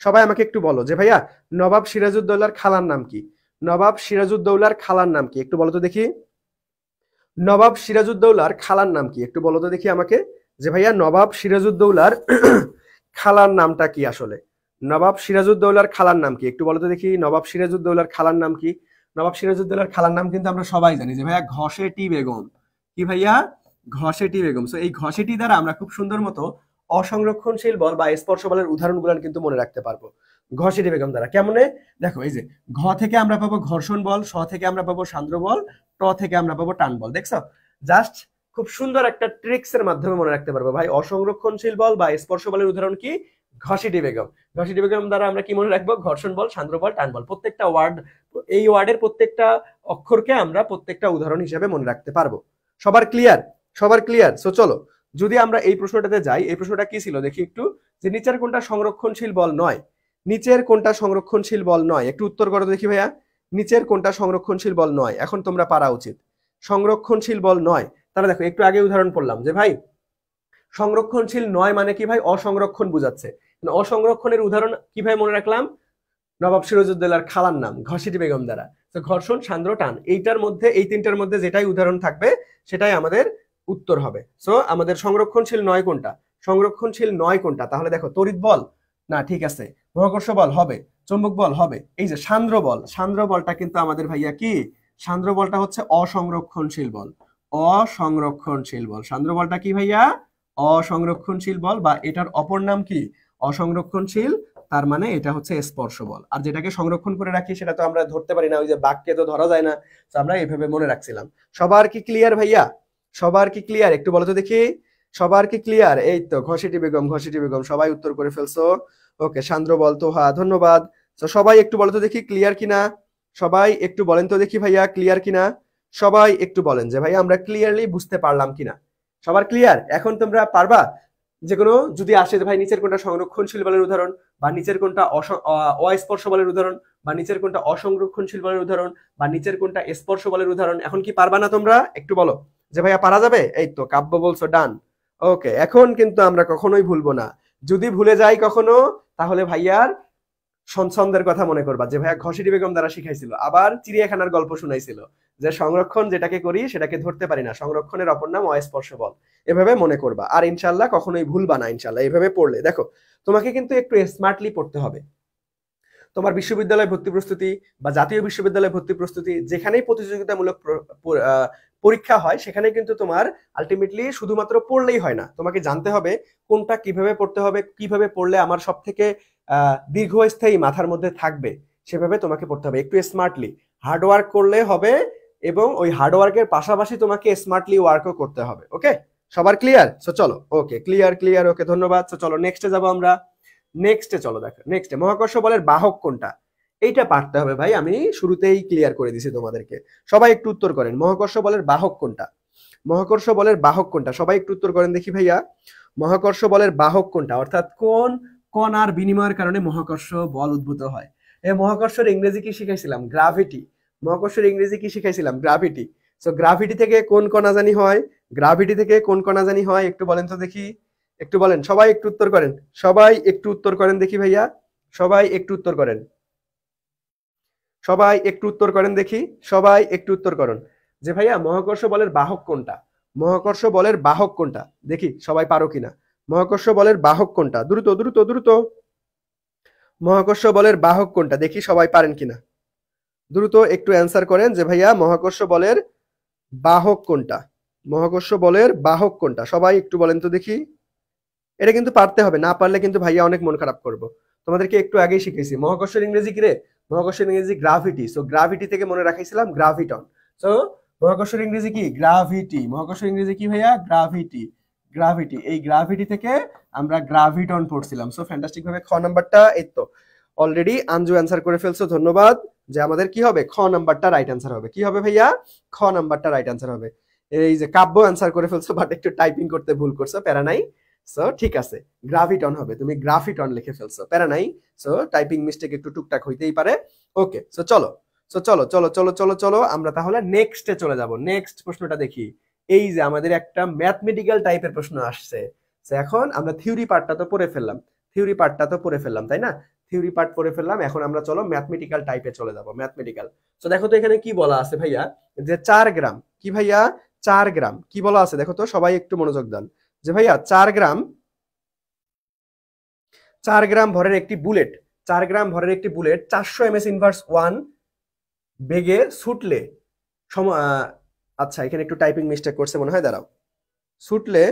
সবাই আমাকে একটু বলো যে ভাইয়া নবাব সিরাজউদ্দৌলার খালার নাম কি? নবাব সিরাজউদ্দৌলার খালার নাম কি? একটু বলো তো দেখি, নবাব সিরাজউদ্দৌলার খালার নাম কি? একটু বলো তো দেখি আমাকে যে ভাইয়া নবাব সিরাজউদ্দৌলার খালার নামটা কি আসলে? নবাব সিরাজউদ্দৌলার খালার নাম কি? একটু বলো তো দেখি, নবাব সিরাজউদ্দৌলার খালার নাম কি? নবাব সিরাজউদ্দৌলার খালার নাম কিন্তু আমরা সবাই জানি যে ভাইয়া ঘসেটি বেগম। কি ভাইয়া? ঘসেটি বেগম। সো এই ঘসেটি দ্বারা আমরা খুব সুন্দর মতো অসংরক্ষণশীল বল বা স্পর্শ বলের উদাহরণগুলো কিন্তু মনে রাখতে পারবো ঘসেটি বেগম দ্বারা। কেমনে? দেখো এই যে ঘ থেকে আমরা পাবো ঘর্ষণ বল, স থেকে আমরা পাবো সান্দ্র বল, ট থেকে আমরা পাবো টান বল। দেখছো, জাস্ট খুব সুন্দর একটা ট্রিক্স এর মাধ্যমে মনে রাখতে পারবো ভাই অসংরক্ষণশীল বল বা স্পর্শ বলের উদাহরণ কি? ঘসেটি বেগম। ঘসেটি বেগম দ্বারা আমরা কি মনে রাখবো? ঘর্ষণ বল, সান্দ্র বল, টান বল। প্রত্যেকটা ওয়ার্ড, এই ওয়ার্ডের প্রত্যেকটা অক্ষরকে আমরা প্রত্যেকটা উদাহরণ হিসেবে মনে রাখতে পারবো। সবার ক্লিয়ার? সবার ক্লিয়ার? সো চলো যদি আমরা এই প্রশ্নটাতে যাই, এই প্রশ্নটা কি ছিল দেখি একটু, যে নিচের কোনটা সংরক্ষণশীল বল নয়? নিচের কোনটা সংরক্ষণশীল বল নয়? একটু উত্তর করো দেখি ভাইয়া, নিচের কোনটা সংরক্ষণশীল বল নয়? এখন তোমরা পারা উচিত। সংরক্ষণশীল বল নয়, তাহলে দেখো একটু আগে উদাহরণ পড়লাম যে ভাই সংরক্ষণশীল নয় মানে কি ভাই? অসংরক্ষণ বুঝাচ্ছে। অসংরক্ষণের উদাহরণ কিভাবে মনে রাখলাম? নবাব সিরাজউদ্দৌলার খালার নাম ঘসেটি বেগম দ্বারা। তো ঘর্ষণ, সান্দ্র, টান, এইটার মধ্যে, এই তিনটার মধ্যে যেটাই উদাহরণ থাকবে সেটাই আমাদের উত্তর হবে। সো আমাদের সংরক্ষণশীল নয় কোনটা? সংরক্ষণশীল নয় কোনটা? তাহলে দেখো তড়িৎ বল না, ঠিক আছে, মহাকর্ষ বল হবে, চৌম্বক বল হবে, এই যে সান্দ্র বল, সান্দ্র বলটা কিন্তু আমাদের ভাইয়া কি? সান্দ্র বলটা হচ্ছে অসংরক্ষণশীল বল। অসংরক্ষণশীল বল, সান্দ্র বলটা কি ভাইয়া? অসংরক্ষণশীল বল, বা এটার অপর নাম কি? অসংরক্ষণশীল। তার মানে এটা হচ্ছে স্পর্শ বল। আর যেটাকে সংরক্ষণ করে রাখি সেটা তো আমরা ধরতে পারি না, ওই যে বাক্যে তো ধরা যায় না। তো আমরা এইভাবে মনে রাখছিলাম। সবার কি ক্লিয়ার ভাইয়া? সবার কি ক্লিয়ার? একটু বলো তো দেখি, সবার কি ক্লিয়ার? এই তো ঘসেটি বেগম, ঘসেটি বেগম, সবাই উত্তর করে ফেলছো। ওকে, সান্দ্র বল তো, হ্যাঁ ধন্যবাদ। তো সবাই একটু বলো তো দেখি ক্লিয়ার কিনা, সবাই একটু বলেন তো দেখি ভাইয়া ক্লিয়ার কিনা। সবাই একটু বলেন যে ভাইয়া আমরা ক্লিয়ারলি বুঝতে পারলাম কিনা। সবার ক্লিয়ার? এখন তোমরা পারবা যে কোনো যদি আসে ভাই নিচের কোনটা সংরক্ষণশীল বলের উদাহরণ, বা নিচের কোনটা অস্পর্শ বলের উদাহরণ, বা নিচের কোনটা অসংরক্ষণশীল বলের উদাহরণ, বা নিচের কোনটা স্পর্শ বলের উদাহরণ, এখন কি পারবা না তোমরা? একটু বলো যে ভাইয়া পারা যাবে। এই তো কাব্য বলছো ডান। ওকে, এখন কিন্তু আমরা কখনোই ভুলবো না। যদি ভুলে যাই কখনো তাহলে ভাইয়ার ছন্দের কথা মনে করবা যে ভাইয়া ঘসেটি বেগম দ্বারা শিখাইছিল, আবার চিড়িয়াখানার গল্প শুনাইছিল যে সংরক্ষণ যেটাকে করি সেটাকে ধরতে পারি না, সংরক্ষণের অপর নাম অস্পর্শ বল। এভাবে মনে করবা, আর ইনশাল্লাহ কখনোই ভুলবা না। ইনশাল্লাহ এভাবে পড়লে দেখো তোমাকে কিন্তু একটু স্মার্টলি পড়তে হবে। তোমার বিশ্ববিদ্যালয় ভর্তি প্রস্তুতি বা জাতীয় বিশ্ববিদ্যালয় ভর্তি প্রস্তুতি যেখানেই প্রতিযোগিতামূলক পরীক্ষা হয় সেখানে কিন্তু তোমার আলটিমেটলি শুধুমাত্র পড়লেই হয় না, তোমাকে জানতে হবে কোনটা কিভাবে পড়তে হবে, কিভাবে পড়লে আমার সব থেকে দীর্ঘস্থায়ী মাথার মধ্যে থাকবে সেভাবে তোমাকে পড়তে হবে। একটু স্মার্টলি হার্ডওয়ার্ক করলে হবে এবং ওই হার্ডওয়ার্কের পাশাপাশি তোমাকে স্মার্টলি ওয়ার্কও করতে হবে। ওকে, সবার ক্লিয়ার? সো চলো, ওকে, ক্লিয়ার, ওকে, ধন্যবাদ। সো চলো নেক্সটে যাবো আমরা। নেক্সটে চলো, দেখো নেক্সটে মহাকর্ষ বলের বাহক কোনটা, এইটা পারতে হবে ভাই, আমি শুরুতেই ক্লিয়ার করে দিছি তোমাদেরকে। সবাই একটু উত্তর করেন, মহাকর্ষ বলের বাহক কোনটা? মহাকর্ষ বলের বাহক কোনটা? সবাই একটু উত্তর করেন দেখি ভাইয়া, মহাকর্ষ বলের বাহক কোনটা, অর্থাৎ কোন কণার বিনিময়ের কারণে মহাকর্ষ বল উদ্ভূত হয়? মহাকর্ষের ইংরেজি কি শিখাইছিলাম? গ্রাভিটি। মহাকর্ষের ইংরেজি কি শিখাইছিলাম? গ্রাভিটি। সো গ্রাভিটি থেকে কোন কণা জানি হয়? গ্রাভিটি থেকে কোন কণা জানি হয় একটু বলেন তো দেখি, একটু বলেন, সবাই একটু উত্তর করেন, সবাই একটু উত্তর করেন দেখি ভাইয়া, সবাই একটু উত্তর করেন, সবাই একটু উত্তর করেন দেখি, সবাই একটু উত্তর করেন যে ভাইয়া মহাকর্ষ বলের বাহক কোনটা? মহাকর্ষ বলের বাহক কোনটা দেখি সবাই পারো কিনা। মহাকর্ষ বলের বাহক কোনটা? দ্রুত মহাকর্ষ বলের বাহক কোনটা দেখি সবাই পারেন কিনা, দ্রুত একটু অ্যান্সার করেন যে ভাইয়া মহাকর্ষ বলের বাহক কোনটা, মহাকর্ষ বলের বাহক কোনটা, সবাই একটু বলেন তো দেখি। এটা কিন্তু পারতে হবে, না পারলে কিন্তু ভাইয়া অনেক মন খারাপ করবো। তোমাদেরকে একটু আগেই শিখেছি মহাকর্ষের ইংরেজি কি রে? মহাকর্ষের ইংরেজি গ্রাভিটি। সো গ্রাভিটি থেকে মনে রাখাইছিলাম গ্রাভিটন। সো মহাকর্ষের ইংরেজি কি? গ্রাভিটি। মহাকর্ষের ইংরেজি কি ভাইয়া? গ্রাভিটি। গ্রাভিটি, এই গ্রাভিটি থেকে আমরা গ্রাভিটন পড়ছিলাম। সো ফ্যান্টাস্টিক ভাবে খ নাম্বারটা এই তো অলরেডি আঞ্জু অ্যান্সার করে ফেলছো, ধন্যবাদ। যে আমাদের কি হবে? খ নাম্বারটা রাইট অ্যান্সার হবে। কি হবে ভাইয়া? খ নাম্বারটা রাইট অ্যান্সার হবে। এই যে কাব্য অ্যান্সার করে ফেলছো, বাট একটু টাইপিং করতে ভুল করছো, প্যারা নাই। সো ঠিক আছে, গ্রাভিটন হবে, তুমি গ্রাফিটন লিখে ফেলছো, প্যারা নাই। সো টাইপিং মিস্টেক একটু টুকটাক হইতেই পারে। ওকে, সো চলো, চলো আমরা তাহলে নেক্সটে চলে যাব। নেক্সট প্রশ্নটা দেখি। এই যে আমাদের একটা ম্যাথমেটিক্যাল টাইপের প্রশ্ন আসছে। এখন আমরা থিওরি পার্টটা তো পড়ে ফেললাম, তাই না? থিওরি পার্ট পড়ে ফেললাম, এখন আমরা চলো ম্যাথমেটিক্যাল টাইপে চলে যাব। ম্যাথমেটিক্যাল, তো দেখো তো এখানে কি বলা আছে ভাইয়া, যে 4 গ্রাম, কি ভাইয়া? 4 গ্রাম কি বলা আছে দেখো তো, সবাই একটু মনোযোগ দেন। যে ভাইয়া 4 গ্রাম ভরের একটি বুলেট, 4 গ্রাম ভরের একটি বুলেট 400 ms ইনভার্স 1 বেগে ছুটলে আচ্ছা এখানে একটু টাইপিং মিস্টেক করছে মনে হয়, দাঁড়াও। ছুটলে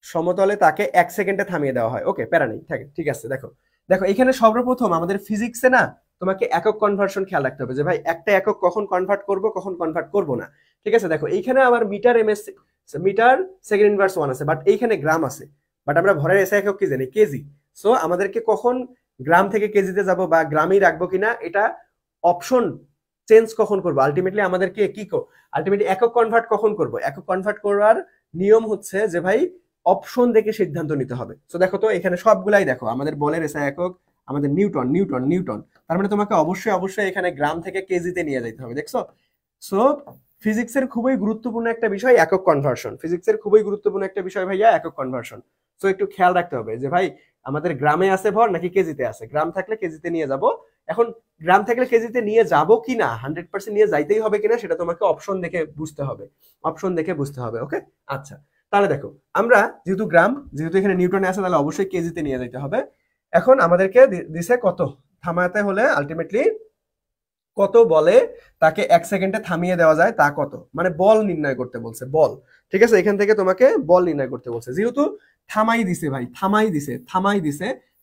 সমতলে তাকে 1 সেকেন্ডে থামিয়ে দেওয়া হয়। ওকে, প্যারা নেই, ঠিক আছে। দেখো এখানে সর্বপ্রথম আমাদের ফিজিক্সে না তোমাকে একক কনভার্সন খেয়াল রাখতে হবে, যে ভাই একটা একক কখন কনভার্ট করব, কখন কনভার্ট করব না। ঠিক আছে, দেখো এইখানে আমার মিটার সেকেন্ড ইনভার্স 1 আছে, বাট এইখানে গ্রাম আছে, বাট আমরা ভরের এসআই একক কি জানি? কেজি। সো আমাদেরকে কখন গ্রাম থেকে কেজিতে যাব বা গ্রামেই রাখবো কিনা, এটা অপশন চেঞ্জ কখন করবো, আলটিমেটলি আমাদেরকে আলটিমেটলি একক কনভার্ট কখন করব। একক কনভার্ট করার নিয়ম হচ্ছে যে ভাই অপশন দেখে সিদ্ধান্ত নিতে হবে। তো দেখো তো এখানে সবগুলাই দেখো, আমাদের বলের এসআই একক আমাদের নিউটন, তার মানে তোমাকে অবশ্যই এখানে গ্রাম থেকে কেজিতে নিয়ে যেতে হবে, দেখছো? সো ফিজিক্সের খুবই গুরুত্বপূর্ণ একটা বিষয় একক কনভার্সন, ফিজিক্সের খুবই গুরুত্বপূর্ণ একটা বিষয় ভাইয়া একক কনভার্সন। সো একটু খেয়াল রাখতে হবে যে ভাই আমাদের গ্রামে আছে ভর নাকি কেজিতে আছে। গ্রাম থাকলে কেজিতে নিয়ে যাব, এখন গ্রাম থাকলে কেজিতে নিয়ে যাব কিনা, 100% নিয়ে যাইতেই হবে কিনা, সেটা তোমাকে অপশন দেখে বুঝতে হবে। ওকে, আচ্ছা তাহলে দেখো আমরা যেহেতু এখানে নিউটনে আছে, তাহলে অবশ্যই কেজিতে নিয়ে যেতে হবে। এখন আমাদেরকে দিছে কত থামাতে হলে, আলটিমেটলি কত বলে তাকে 1 সেকেন্ডে থামিয়ে দেওয়া যায়, তা কত, মানে বল নির্ণয় করতে বলছে, বল। ঠিক আছে, এখান থেকে তোমাকে বল নির্ণয় করতে বলছে। যেহেতু থামাই দিছে,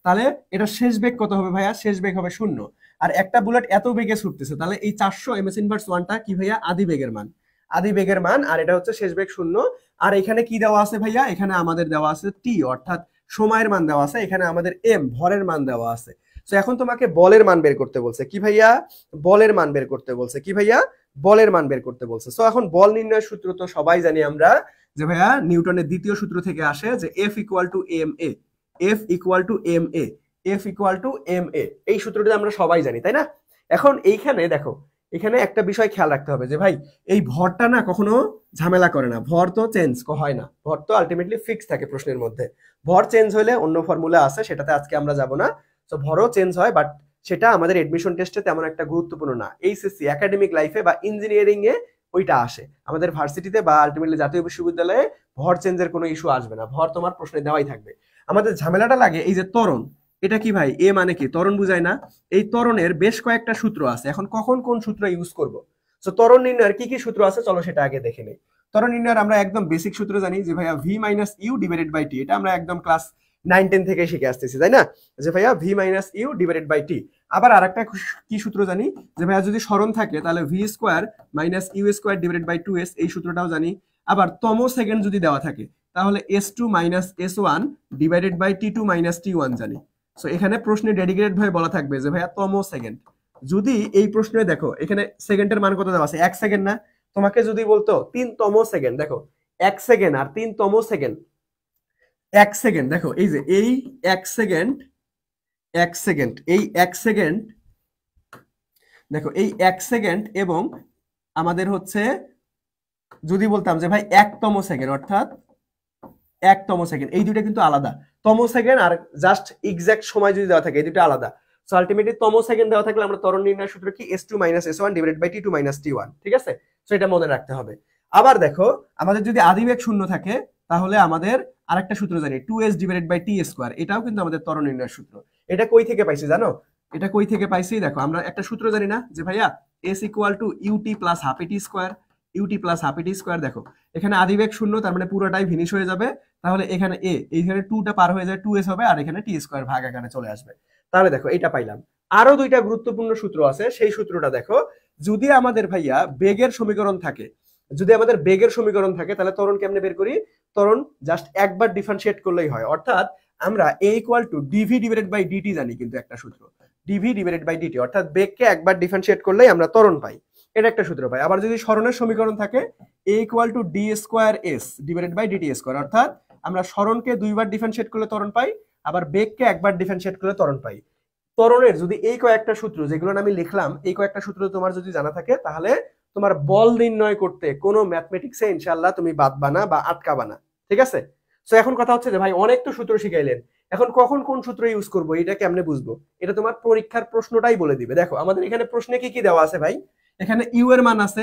তাহলে এটা শেষ বেগ কত হবে ভাইয়া? শেষ বেগ হবে 0। আর একটা বুলেট এত বেগে ছুটতেছে, তাহলে এই 400 ms ইনভার্স 1টা কি ভাইয়া? আদি বেগের মান, আর এটা হচ্ছে শেষ বেগ 0। আর এখানে কি দেওয়া আছে ভাইয়া? এখানে আমাদের দেওয়া আছে টি, অর্থাৎ সময়ের মান দেওয়া আছে, এখানে আমাদের এম ভরের মান দেওয়া আছে। তো এখন তোমাকে বলের মান বের করতে বলছে, কি ভাইয়া? বলের মান বের করতে বলছে, কি ভাইয়া? বলের মান বের করতে বলছে। সো এখন বল নির্ণয়ের সূত্র তো সবাই জানি আমরা, যে ভাইয়া নিউটনের দ্বিতীয় সূত্র থেকে আসে, যে F equal to M A, এই সূত্রটা আমরা সবাই জানি, তাই না? এখন এইখানে দেখো, এখানে একটা বিষয় খেয়াল রাখতে হবে, যে ভাই এই ভরটা না কখনো ঝামেলা করে না, ভর তো চেঞ্জ হয় না, ভর তো আলটিমেটলি ফিক্স থাকে প্রশ্নের মধ্যে। ভর চেঞ্জ হলে অন্য ফর্মুলা আছে, সেটাতে আজকে আমরা যাব না। তো ভরও চেঞ্জ হয়, বাট সেটা আমাদের এডমিশন টেস্টে তেমন একটা গুরুত্বপূর্ণ না। এইচএসসি একাডেমিক লাইফে বা ইঞ্জিনিয়ারিং এ ওইটা আসে, আমাদের ভার্সিটিতে বা আলটিমেটলি জাতীয় বিশ্ববিদ্যালয়ে ভর চেঞ্জের কোনো ইস্যু আসবে না, ভর তোমার প্রশ্নে দেওয়াই থাকবে। আমাদের ঝামেলাটা লাগে এই যে ত্বরণ, এটা কি ভাই, এ মানে কি ত্বরণ বুঝায় না? এই ত্বরণের বেশ কয়েকটা সূত্র আছে, এখন কখন কোন সূত্র ইউজ করব। তো ত্বরণ নির্ণয়ের কি কি সূত্র আছে চলো সেটা আগে দেখে নেই। ত্বরণ নির্ণয়ের আমরা একদম বেসিক সূত্র জানি যে ভাইয়া v minus u divided by t, এটা আমরা একদম ক্লাস 9-10 থেকে শিখে আসতেছি তাই না, যে ভাইয়া v minus u divided by t. আবার আরেকটা কি সূত্র জানি, যে ভাইয়া যদি সরণ থাকে তাহলে v square minus u square divided by 2s, এই সূত্রটাও জানি। আবার তম সেকেন্ড যদি দেওয়া থাকে তাহলে s2 minus s1 divided by t2 minus t1 জানি। সো এখানে প্রশ্নে ডেডিকেটেড ভাবে বলা থাকবে যে ভাইয়া তম সেকেন্ড। যদি এই প্রশ্নে দেখো এখানে সেকেন্ডের মান কত দেওয়া আছে, 1 সেকেন্ড না, তোমাকে যদি বলতো 3তম সেকেন্ড, দেখো 1 সেকেন্ড আর 3তম সেকেন্ড, 1 সেকেন্ড দেখো এই যে এই 1 সেকেন্ড, 1 সেকেন্ড, এই 1 সেকেন্ড, দেখো এই 1 সেকেন্ড এবং আমাদের হচ্ছে যদি বলতাম যে ভাই 1তম সেকেন্ড, অর্থাৎ 1তম সেকেন্ড, এই দুটো কিন্তু আলাদা। তম সেকেন্ড আর জাস্ট এক্সাক্ট সময় যদি দেওয়া থাকে এই দুটো আলাদা। সো আলটিমেটলি তম সেকেন্ড দেওয়া থাকলে আমরা ত্বরণ নির্ণয়ের সূত্র কি, s2 minus s1 divided by t2 minus t1, ঠিক আছে? সো এটা মনে রাখতে হবে। আবার দেখো আমাদের যদি আদিবেগ শূন্য থাকে তাহলে আমাদের আরেকটা সূত্র জানি 2s divided by t square, এটাও কিন্তু আমাদের ত্বরণ নির্ণয়ের সূত্র। এটা কই থেকে পাইছি জানো? এটা কই থেকে পাইছি, দেখো আমরা একটা সূত্র জানি না যে ভাইয়া s equal to ut plus half এটি স্কয়ার, ut প্লাস হাফ এটি স্কয়ার। দেখো এখানে আদিবেগ শূন্য, তার মানে পুরোটাই ভিনিশ হয়ে যাবে, তাহলে এখানে a, এইখানে 2টা পার হয়ে যায় 2s হবে, আর এখানে t স্কয়ার ভাগ এখানে চলে আসবে। তাহলে দেখো এটা পাইলাম। আরো দুইটা গুরুত্বপূর্ণ সূত্র আছে, সেই সূত্রটা দেখো, যদি আমাদের ভাইয়া বেগের সমীকরণ থাকে, যদি আমাদের বেগের সমীকরণ থাকে তাহলে ত্বরণ কেমনে বের করি, ত্বরণ জাস্ট একবার ডিফারেন্সিয়েট করলেই হয়। অর্থাৎ আমরা a equal to dv divided by dt জানি, কিন্তু একটা সূত্র dv ডিভাইডেড বাই dt, অর্থাৎ বেগকে একবার ডিফারেন্সিয়েট করলেই আমরা ত্বরণ পাই, এটা একটা সূত্র পাই। আবার যদি সরণের সমীকরণ থাকে a equal to d square s divided by dt square, অর্থাৎ আমরা সরণকে দুইবার ডিফারেন্সিয়েট করলে ত্বরণ পাই, আবার বেগকে একবার ডিফারেন্সিয়েট করলে ত্বরণ পাই। ত্বরণের যদি এই কয়েকটা সূত্র যেগুলো আমি লিখলাম, এই কয়েকটা সূত্র তোমার যদি জানা থাকে তাহলে তোমার বল নির্ণয় করতে কোনো ম্যাথমেটিক্সে ইনশাআল্লাহ তুমি বাদবা না বা আটকাবা না, ঠিক আছে? সো এখন কথা হচ্ছে যে ভাই অনেক তো সূত্র শিখাইলেন, এখন কখন কোন সূত্র ইউজ করব এটা কেমনে বুঝবো? এটা তোমার পরীক্ষার প্রশ্নটাই বলে দিবে। দেখো আমাদের এখানে প্রশ্নে কি কি দেওয়া আছে ভাই, এখানে ইউ এর মান আছে,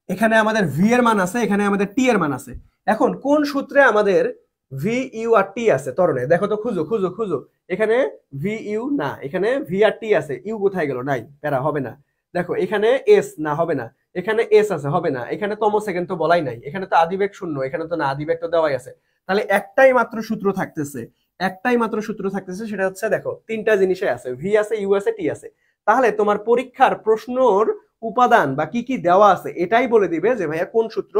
এখানে আমাদের ভি এর মান আছে, এখানে আমাদের টি এর মান আছে। এখন কোন সূত্রে আমাদের ভি ইউ আর টি আছে ত্বরণে, দেখো তো, খুঁজো খুঁজো খুঁজো। এখানে ভি ইউ না, এখানে ভি আর টি আছে, ইউ কোথায় গেল, নাই, প্যারা, হবে না। দেখো এখানে এস না, হবে না, এখানে এস আছে, হবে না, এখানে তম সেকেন্ড তো বলাই নাই, এখানে তো আদিবেগ শূন্য, এখানে তো না, আদিবেগ তো দেওয়াই আছে। তাহলে একটাই মাত্র সূত্র থাকতেছে, একটাই মাত্র সূত্র থাকতেছে, সেটা হচ্ছে দেখো তিনটা জিনিসে আছে, ভি আছে, ইউ আছে, টি আছে। তাহলে তোমার পরীক্ষার প্রশ্নর উপাদান বা কি কি দেওয়া আছে এটাই বলে দিবে যে ভাইয়া কোন সূত্র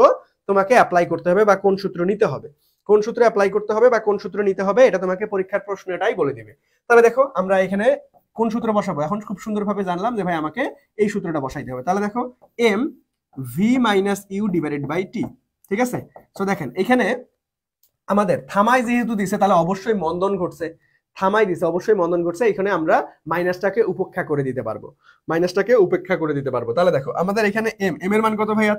তোমাকে অ্যাপ্লাই করতে হবে বা কোন সূত্র নিতে হবে, কোন সূত্র অ্যাপ্লাই করতে হবে বা কোন সূত্র নিতে হবে, এটা তোমাকে পরীক্ষার প্রশ্ন এটাই বলে দিবে। তাহলে দেখো আমরা এখানে কোন সূত্র বসাবো, এখন খুব সুন্দরভাবে জানলাম যে ভাই আমাকে এই সূত্রটা বসাইতে হবে। তাহলে দেখো m v minus u divided by t, ঠিক আছে? সো দেখেন এখানে আমাদের থামাই যেহেতু দিছে তাহলে অবশ্যই মন্দন ঘটছে, থামাই দিছে অবশ্যই মন্দন ঘটছে, এখানে আমরা মাইনাসটাকে উপেক্ষা করে দিতে পারবো, মাইনাসটাকে উপেক্ষা করে দিতে পারবো। তাহলে দেখো আমাদের এখানে এম, এম এর মান কত ভাইয়া,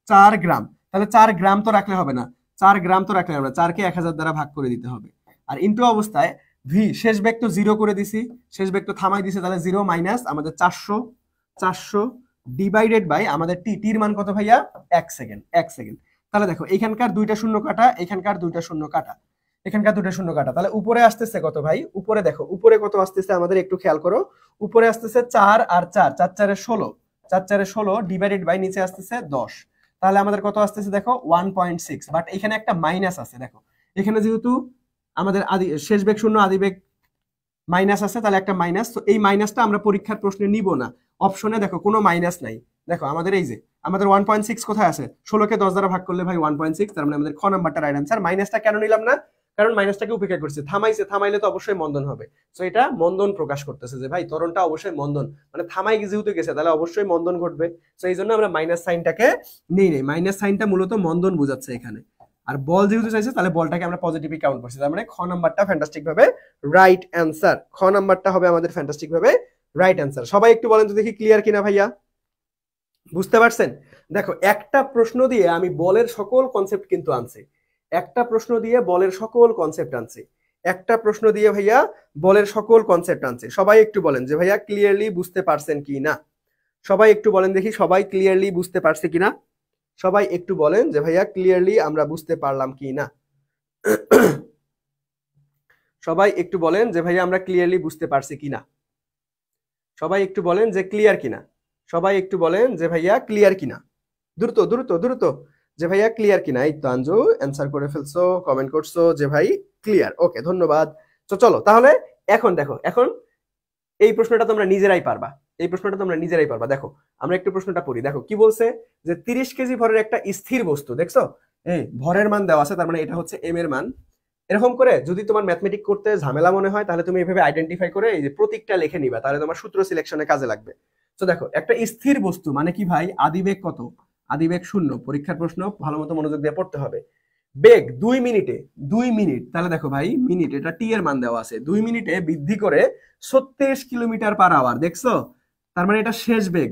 4 গ্রাম। তাহলে 4 গ্রাম তো রাখলে হবে না, 4 গ্রাম তো রাখলে হবে না, 4কে 1000 দ্বারা ভাগ করে দিতে হবে। আর ইনটু অবস্থায় ভি শেষ বেগ তো 0 করে দিছি, শেষ বেগ তো থামাই দিছে, তাহলে 0 মাইনাস আমাদের 400 ডিভাইডেড বাই আমাদের টি, টির মান কত ভাইয়া, 1 সেকেন্ড, 1 সেকেন্ড। তাহলে দেখো এখানকার দুইটা শূন্য কাটা, এখানকার দুইটা শূন্য কাটা, এখানকার দুটো শূন্য কাটা, তাহলে উপরে আসতেছে কত ভাই, উপরে দেখো উপরে কত আসতেছে আমাদের একটু খেয়াল করো, উপরে আসতেছে 4 আর 4, 4 4 16, 4 4 16 ডিভাইডেড বাই নিচে আসতেছে 10, তাহলে আমাদের কত আসতেছে দেখো 1.6। বাট এখানে একটা মাইনাস আছে, দেখো এখানে যেহেতু আমাদের আদি শেষ বেগ শূন্য, আদি বেগ মাইনাস আছে, তাহলে একটা মাইনাস, তো এই মাইনাসটা আমরা পরীক্ষার প্রশ্নে নিব না, অপশনে দেখো কোনো মাইনাস নাই। দেখো আমাদের এই যে আমাদের 1.6 কোথায় আছে, 16কে 10 দ্বারা ভাগ করলে ভাই 1.6, তার মানে আমাদের খ নাম্বারটা রাইট আনসার। মাইনাসটা কেন নিলাম না, কারণ মাইনাসটাকে উপেক্ষা করছে, থামাইছে, থামাইলে তো অবশ্যই মন্দন হবে। সো এটা মন্দন প্রকাশ করতেছে যে ভাই ত্বরণটা অবশ্যই মন্দন, মানে থামাই যেহেতু গেছে তাহলে অবশ্যই মন্দন ঘটবে। সো এই জন্য আমরা মাইনাস সাইনটাকে নিই নেই, মাইনাস সাইনটা মূলত মন্দন বোঝাচ্ছে এখানে। আর বল যেহেতু চাইছে তাহলে বলটাকে আমরা পজিটিভলি কাউন্ট করছি, তার মানে খ নাম্বারটা ফ্যান্টাস্টিক ভাবে রাইট অ্যান্সার, খ নাম্বারটা হবে আমাদের ফ্যান্টাস্টিক ভাবে রাইট অ্যান্সার। সবাই একটু বলেন তো দেখি ক্লিয়ার কিনা ভাইয়া, বুঝতে পারছেন? দেখো একটা প্রশ্ন দিয়ে আমি বলের সকল কনসেপ্ট কিন্তু আনছি, একটা প্রশ্ন দিয়ে বলের সকল কনসেপ্ট আনছি, একটা প্রশ্ন দিয়ে ভাইয়া বলের সকল কনসেপ্ট আনছি। সবাই একটু বলেন যে ভাইয়া ক্লিয়ারলি বুঝতে পারছেন কি না, সবাই একটু বলেন দেখি সবাই ক্লিয়ারলি বুঝতে পারছে কিনা, সবাই একটু বলেন যে ভাইয়া ক্লিয়ারলি আমরা বুঝতে পারলাম কি না। সবাই একটু বলেন যে ভাইয়া আমরা ক্লিয়ারলি বুঝতে পারছি কিনা। সবাই একটু বলেন যে ক্লিয়ার কিনা। সবাই একটু বলেন যে ভাইয়া ক্লিয়ার কিনা। দ্রুত দ্রুত দ্রুত, যে ভাইয়া ক্লিয়ার কিনা। এই তো আঞ্জু অ্যান্সার করে ফেলছো, কমেন্ট করছো যে ভাই ক্লিয়ার। ওকে, ধন্যবাদ। তো চলো তাহলে এখন দেখো, এখন এই প্রশ্নটা তোমরা নিজেরাই পারবা। এই প্রশ্নটা তোমরা নিজেরাই পারবা। দেখো আমরা একটু প্রশ্নটা পড়ি। দেখো কি বলছে, যে 30 কেজি ভরের একটা স্থির বস্তু, দেখছো এই ভরের মান দেওয়া আছে, তার মানে এটা হচ্ছে এম এর মান। এরকম করে যদি তোমার ম্যাথমেটিক করতে ঝামেলা মনে হয়, তাহলে তুমি এভাবে আইডেন্টিফাই করে এই যে প্রতীকটা লিখে নিবা, তাহলে তোমার সূত্র সিলেকশনে কাজে লাগবে। তো দেখো একটা স্থির বস্তু মানে কি ভাই, আদিবেগ কত? আদিবেগ 0। পরীক্ষার প্রশ্ন ভালো মতো মনোযোগ দিয়ে পড়তে হবে। বেগ 2 মিনিটে, 2 মিনিট, তাহলে দেখো ভাই মিনিট, এটা টি এর মান দেওয়া আছে, 2 মিনিটে বৃদ্ধি করে 36 কিলোমিটার পার আওয়ার, দেখছো? তার মানে এটা শেষ বেগ।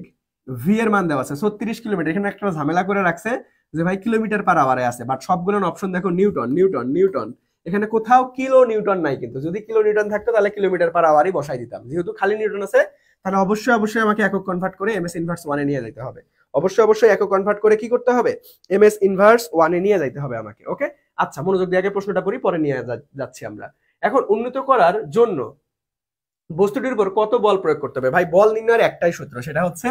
ভি এর মান দেওয়া আছে 36 কিলোমিটার। এখানে একটা ঝামেলা করে রাখছে যে ভাই কিলোমিটার পার আওয়ারে আছে, বাট সবগুলো অপশন দেখো নিউটন নিউটন নিউটন। এখানে কোথাও কিলো নিউটন নাই, কিন্তু যদি কিলো নিউটন থাকতো তাহলে কিলোমিটার পার আওয়ারই বসাই দিতাম। যেহেতু খালি নিউটন আছে, তাহলে অবশ্যই অবশ্যই আমাকে একক কনভার্ট করে এমএস ইনভার্স 1 এ নিয়ে যেতে হবে। অবশ্যই অবশ্যই একক কনভার্ট করে কি করতে হবে, এমএস ইনভার্স 1 এ নিয়ে যাইতে হবে আমাকে। ওকে, আচ্ছা মনোযোগ দিয়ে আগে প্রশ্নটা পড়ি, পরে নিয়ে যাচ্ছি আমরা। এখন উন্নত করার জন্য বস্তুটির উপর কত বল প্রয়োগ করতে হবে? ভাই বল নির্ণয়ের একটাই সূত্র, সেটা হচ্ছে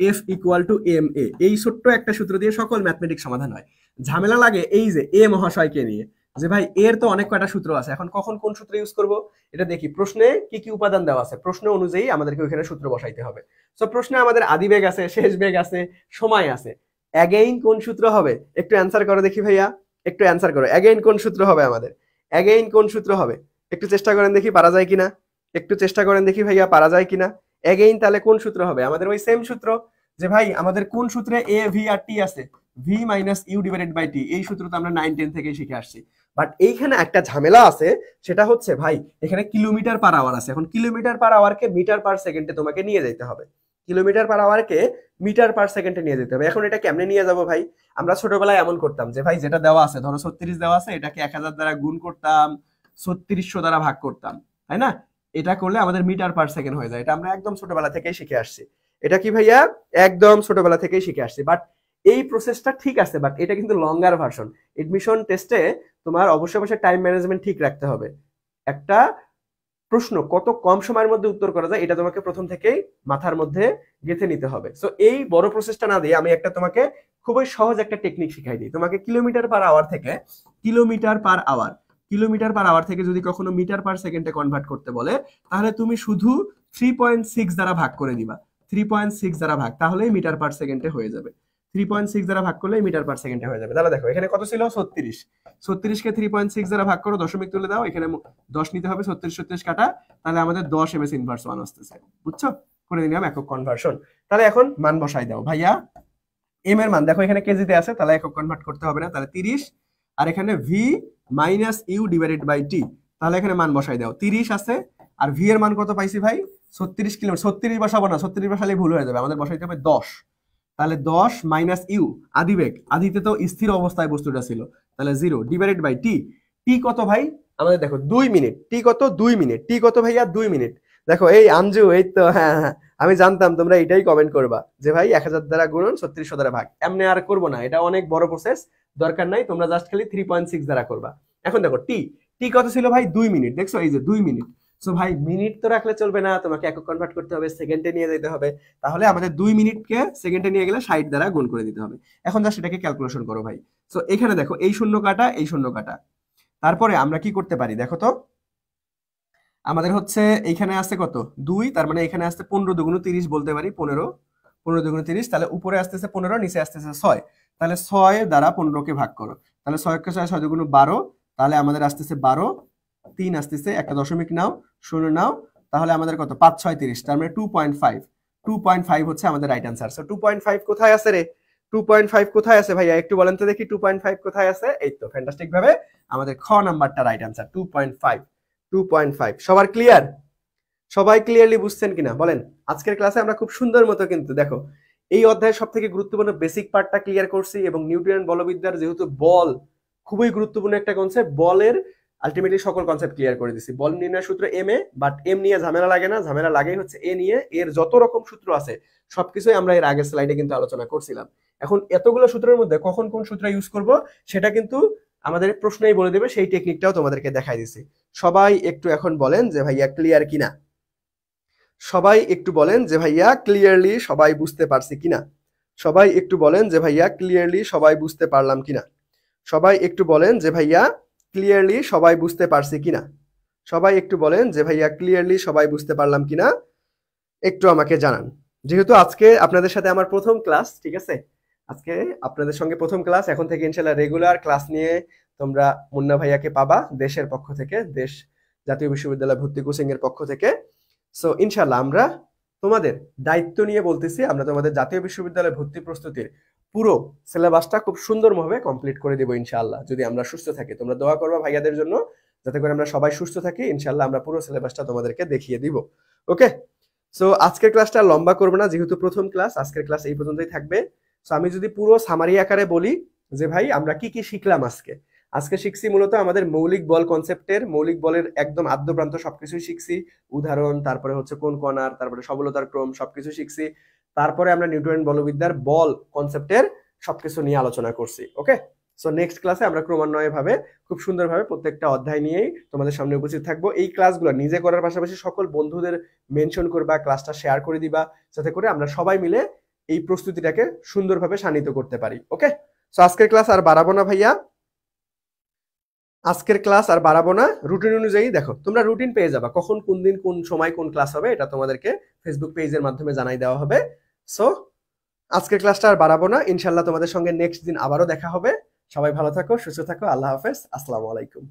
F equal to M A. এই ছোট্ট একটা সূত্র দিয়ে সকল ম্যাথমেটিক্স সমাধান হয়। ঝামেলা লাগে এই যে এ মহাশয়কে নিয়ে, যে ভাই এর তো অনেক কয়টা সূত্র আছে, এখন কখন কোন সূত্র ইউজ করব এটা দেখি। প্রশ্নে কি কি উপাদান দেওয়া আছে, প্রশ্ন অনুযায়ী আমাদেরকে ওইখানে সূত্র বসাইতে হবে। সো প্রশ্নে আমাদের আদি বেগ আছে, শেষ বেগ আছে, সময় আছে। অ্যাগেইন কোন সূত্র হবে, একটু অ্যান্সার করো দেখি ভাইয়া, একটু অ্যান্সার করো। অ্যাগেইন কোন সূত্র হবে আমাদের, অ্যাগেইন কোন সূত্র হবে? একটু চেষ্টা করেন দেখি পারা যায় কিনা, একটু চেষ্টা করেন দেখি ভাইয়া পারা যায় কিনা। এগেইন তাহলে কোন সূত্র হবে আমাদের? ওই সেম সূত্র, যে ভাই আমাদের কোন সূত্রে এ ভি আর টি আছে, v minus u divided by t. এই সূত্র তো আমরা 9-10 থেকে শিখে আসছি। বাট এইখানে একটা ঝামেলা আছে, সেটা হচ্ছে ভাই এখানে কিলোমিটার পার আওয়ার আছে। এখন কিলোমিটার পার আওয়ারকে মিটার পার সেকেন্ডে তোমাকে নিয়ে যেতে হবে। কিলোমিটার পার আওয়ারকে মিটার পার সেকেন্ডে নিয়ে যেতে হবে। এখন এটা কেমনে নিয়ে যাব ভাই? আমরা ছোটবেলায় এমন করতাম যে ভাই যেটা দেওয়া আছে, ধরো 36 দেওয়া আছে, এটাকে 1000 দ্বারা গুণ করতাম, 3600 দ্বারা ভাগ করতাম, তাই না? এটা করলে আমাদের মিটার পার সেকেন্ড হয়ে যায়। এটা আমরা একদম ছোটবেলা থেকেই শিখে আসছি। এটা কি ভাইয়া একদম ছোটবেলা থেকেই শিখে আসছি। বাট এই প্রসেসটা ঠিক আছে, বাট এটা কিন্তু লঙ্গার ভার্সন। এডমিশন টেস্টে তোমার অবশ্যই অবশ্যই টাইম ম্যানেজমেন্ট ঠিক রাখতে হবে। একটা প্রশ্ন কত কম সময়ের মধ্যে উত্তর করা যায়, এটা তোমাকে প্রথম থেকেই মাথার মধ্যে গেঁথে নিতে হবে। সো এই বড় প্রসেসটা না দিয়ে আমি একটা তোমাকে খুবই সহজ একটা টেকনিক শিখাই দিই। তোমাকে কিলোমিটার পার আওয়ার থেকে, kilometre per hour, kilometre per hour থেকে যদি কখনো মিটার পার সেকেন্ডে কনভার্ট করতে বলে, তাহলে তুমি শুধু 3.6 দ্বারা ভাগ করে দিবা। 3.6 দ্বারা ভাগ, তাহলেই মিটার পার সেকেন্ডে হয়ে যাবে। 3.6 দ্বারা ভাগ করলে মিটার পার সেকেন্ডে হয়ে যাবে। তাহলে দেখো এখানে কত ছিল, 36। 36 কে 3.6 দ্বারা ভাগ করো, দশমিক তুলে দাও, এখানে 10 নিতে হবে, 36 কাটা, তাহলে আমাদের 10 এমএস ইনভার্স 1 আসতেছে। বুঝছো? করে দিলাম একক কনভার্সন। তাহলে এখন মান বসাই দাও ভাইয়া। এম এর মান দেখো এখানে কেজিতে আছে, তাহলে একক কনভার্ট করতে হবে না, তাহলে 30। আর এখানে v minus u divided by t, তাহলে এখানে মান বসাই দাও। 30 আছে, আর ভি এর মান কত পাইছি ভাই? 36 কিলোমিটার। 36 বসাবো না, 36 বসালে ভুল হয়ে যাবে, আমাদের বসাইতে হবে 10। তাহলে 10 মাইনাস ইউ, আদিবেগ, আদিতে তো স্থির অবস্থায় বস্তুটা ছিল, তাহলে 0 ডিভাইডেড বাই টি। টি কত ভাই আমাদের? দেখো 2 মিনিট। টি কত? 2 মিনিট। টি কত ভাইয়া? 2 মিনিট। দেখো এই আঞ্জু, এই তো, হ্যাঁ হ্যাঁ, আমি জানতাম তোমরা এটাই কমেন্ট করবা, যে ভাই 1000 দ্বারা গুণন 3600 দ্বারা ভাগ। এমনি আর করবো না, এটা অনেক বড় প্রসেস, দরকার নাই। তোমরা জাস্ট খালি 3.6 দ্বারা করবা। এখন দেখো টি, টি কত ছিল ভাই? 2 মিনিট। দেখছো এই যে 2 মিনিট। সো ভাই মিনিট তো রাখলে চলবে না, তোমাকে একক কনভার্ট করতে হবে, সেকেন্ডে নিয়ে যেতে হবে। তাহলে আমাদের 2 মিনিটকে সেকেন্ডে নিয়ে গেলে 60 দ্বারা গুণ করে দিতে হবে। এখন জাস্ট এটাকে ক্যালকুলেশন করো ভাই। সো এখানে দেখো এই শূন্য কাটা, এই শূন্য কাটা, তারপরে আমরা কি করতে পারি দেখো তো। আমাদের হচ্ছে এইখানে আছে কত? 2, তার মানে এখানে আসছে 15 দুগুণ 30 বলতে পারি, 15 15 দুগুণ 30, তাহলে উপরে আসতেছে 15, নিচে আসতেছে 6। তাহলে 6 দ্বারা 15 কে ভাগ করো, তাহলে 6 কে 6, 6 দুগুণ 12, তাহলে আমাদের আসতেছে 12, 3 আসতেছে, একটা দশমিক নাও, 0 নাও, তাহলে আমাদের কত? 5 6 30, তার মানে 2.5। 2.5 হচ্ছে আমাদের রাইট অ্যান্সার। সো 2.5 কোথায় আছে রে? 2.5 কোথায় আছে ভাইয়া? একটু বলেন তো দেখি 2.5 কোথায় আছে? এই তো, ফ্যান্টাস্টিক ভাবে আমাদের খ নাম্বারটা রাইট অ্যান্সার, 2.5। 2.5 সবার ক্লিয়ার? সবাই ক্লিয়ারলি বুঝছেন কিনা বলেন? আজকের ক্লাসে আমরা খুব সুন্দর মতো কিন্তু দেখো এই অধ্যায়ের সব থেকে গুরুত্বপূর্ণ বেসিক পার্টটা ক্লিয়ার করছি, এবং নিউটনের বলবিদ্যার যেহেতু বল খুবই গুরুত্বপূর্ণ একটা কনসেপ্ট, বলের আলটিমেটলি সকল কনসেপ্ট ক্লিয়ার করে দিছি। বল নির্ণয় সূত্র এম এ, বাট এম নিয়ে ঝামেলা লাগে না, ঝামেলা লাগেই হচ্ছে এ নিয়ে। এর যত রকম সূত্র আছে সবকিছুই আমরা এর আগের স্লাইডে কিন্তু আলোচনা করছিলাম। এখন এতগুলো সূত্রের মধ্যে কখন কোন সূত্র ইউজ করব সেটা কিন্তু আমাদের প্রশ্নই বলে দেবে, সেই টেকনিকটাও তোমাদেরকে দেখাই দিছি। সবাই একটু এখন বলেন যে ভাইয়া ক্লিয়ার কিনা, সবাই একটু বলেন যে ভাইয়া ক্লিয়ারলি সবাই বুঝতে পারছি কিনা, সবাই একটু বলেন যে ভাইয়া ক্লিয়ারলি সবাই বুঝতে পারলাম কিনা, সবাই একটু বলেন যে ভাইয়া ক্লিয়ারলি সবাই বুঝতে পারছি কিনা, সবাই একটু বলেন যে ভাইয়া ক্লিয়ারলি সবাই বুঝতে পারলাম কিনা, একটু আমাকে জানান। যেহেতু আজকে আপনাদের সাথে আমার প্রথম ক্লাস, ঠিক আছে, আজকে আপনাদের সঙ্গে প্রথম ক্লাস, এখন থেকে ইনশাল্লাহ রেগুলার ক্লাস নিয়ে তোমরা মুন্না ভাইয়াকে পাবা দেশের পক্ষ থেকে, দেশ জাতীয় বিশ্ববিদ্যালয় ভর্তি কোচিং এর পক্ষ থেকে। সো ইনশাল্লাহ আমরা তোমাদের দায়িত্ব নিয়ে বলতেছি, আমরা তোমাদের জাতীয় বিশ্ববিদ্যালয় ভর্তি প্রস্তুতির পুরো সিলেবাসটা খুব সুন্দরভাবে কমপ্লিট করে দেবো ইনশাআল্লাহ, যদি আমরা সুস্থ থাকি। তোমরা দোয়া করবা ভাইয়াদের জন্য, যাতে করে আমরা সবাই সুস্থ থাকি। ইনশাআল্লাহ আমরা পুরো সিলেবাসটা তোমাদেরকে দেখিয়ে দিব। ওকে, সো আজকের ক্লাসটা লম্বা করবো না, যেহেতু প্রথম ক্লাস, আজকের ক্লাস এই পর্যন্তই থাকবে। সো আমি যদি পুরো সামারি আকারে বলি যে ভাই আমরা কি কি শিখলাম আজকে, আজকে শিখছি মূলত আমাদের মৌলিক বল কনসেপ্টের, মৌলিক বলের একদম আদ্যপ্রান্ত সবকিছুই শিখছি, উদাহরণ, তারপরে হচ্ছে কোন কণার, তারপরে সবলতার ক্রম, সবকিছু শিখছি। তারপরে আমরা নিউটনের বলবিদ্যার বল কনসেপ্টের সবকিছু নিয়ে আলোচনা করছি। ওকে, সো নেক্সট ক্লাসে আমরা ক্রমান্বয়ে ভাবে খুব সুন্দরভাবে প্রত্যেকটা অধ্যায় নিয়েই তোমাদের সামনে উপস্থিত থাকবো। এই ক্লাসগুলো নিজে করার পাশাপাশি সকল বন্ধুদের মেনশন করবা, ক্লাসটা শেয়ার করে দিবা, যাতে করে আমরা সবাই মিলে এই প্রস্তুতিটাকে সুন্দরভাবে শানিত করতে পারি। ওকে, সো আজকের ক্লাস আর বাড়াবো না ভাইয়া, আজকের ক্লাস আর বাড়াবো না। রুটিন অনুযায়ী দেখো, তোমরা রুটিন পেয়ে যাবা, কখন কোন দিন কোন সময় কোন ক্লাস হবে, এটা তোমাদেরকে ফেসবুক পেজের মাধ্যমে জানাই দেওয়া হবে। সো আজকের ক্লাসটা আর বাড়াবো না, ইনশাল্লাহ তোমাদের সঙ্গে নেক্সট দিন আবারও দেখা হবে। সবাই ভালো থাকো, সুস্থ থাকো, আল্লাহ হাফেজ, আসসালামু আলাইকুম।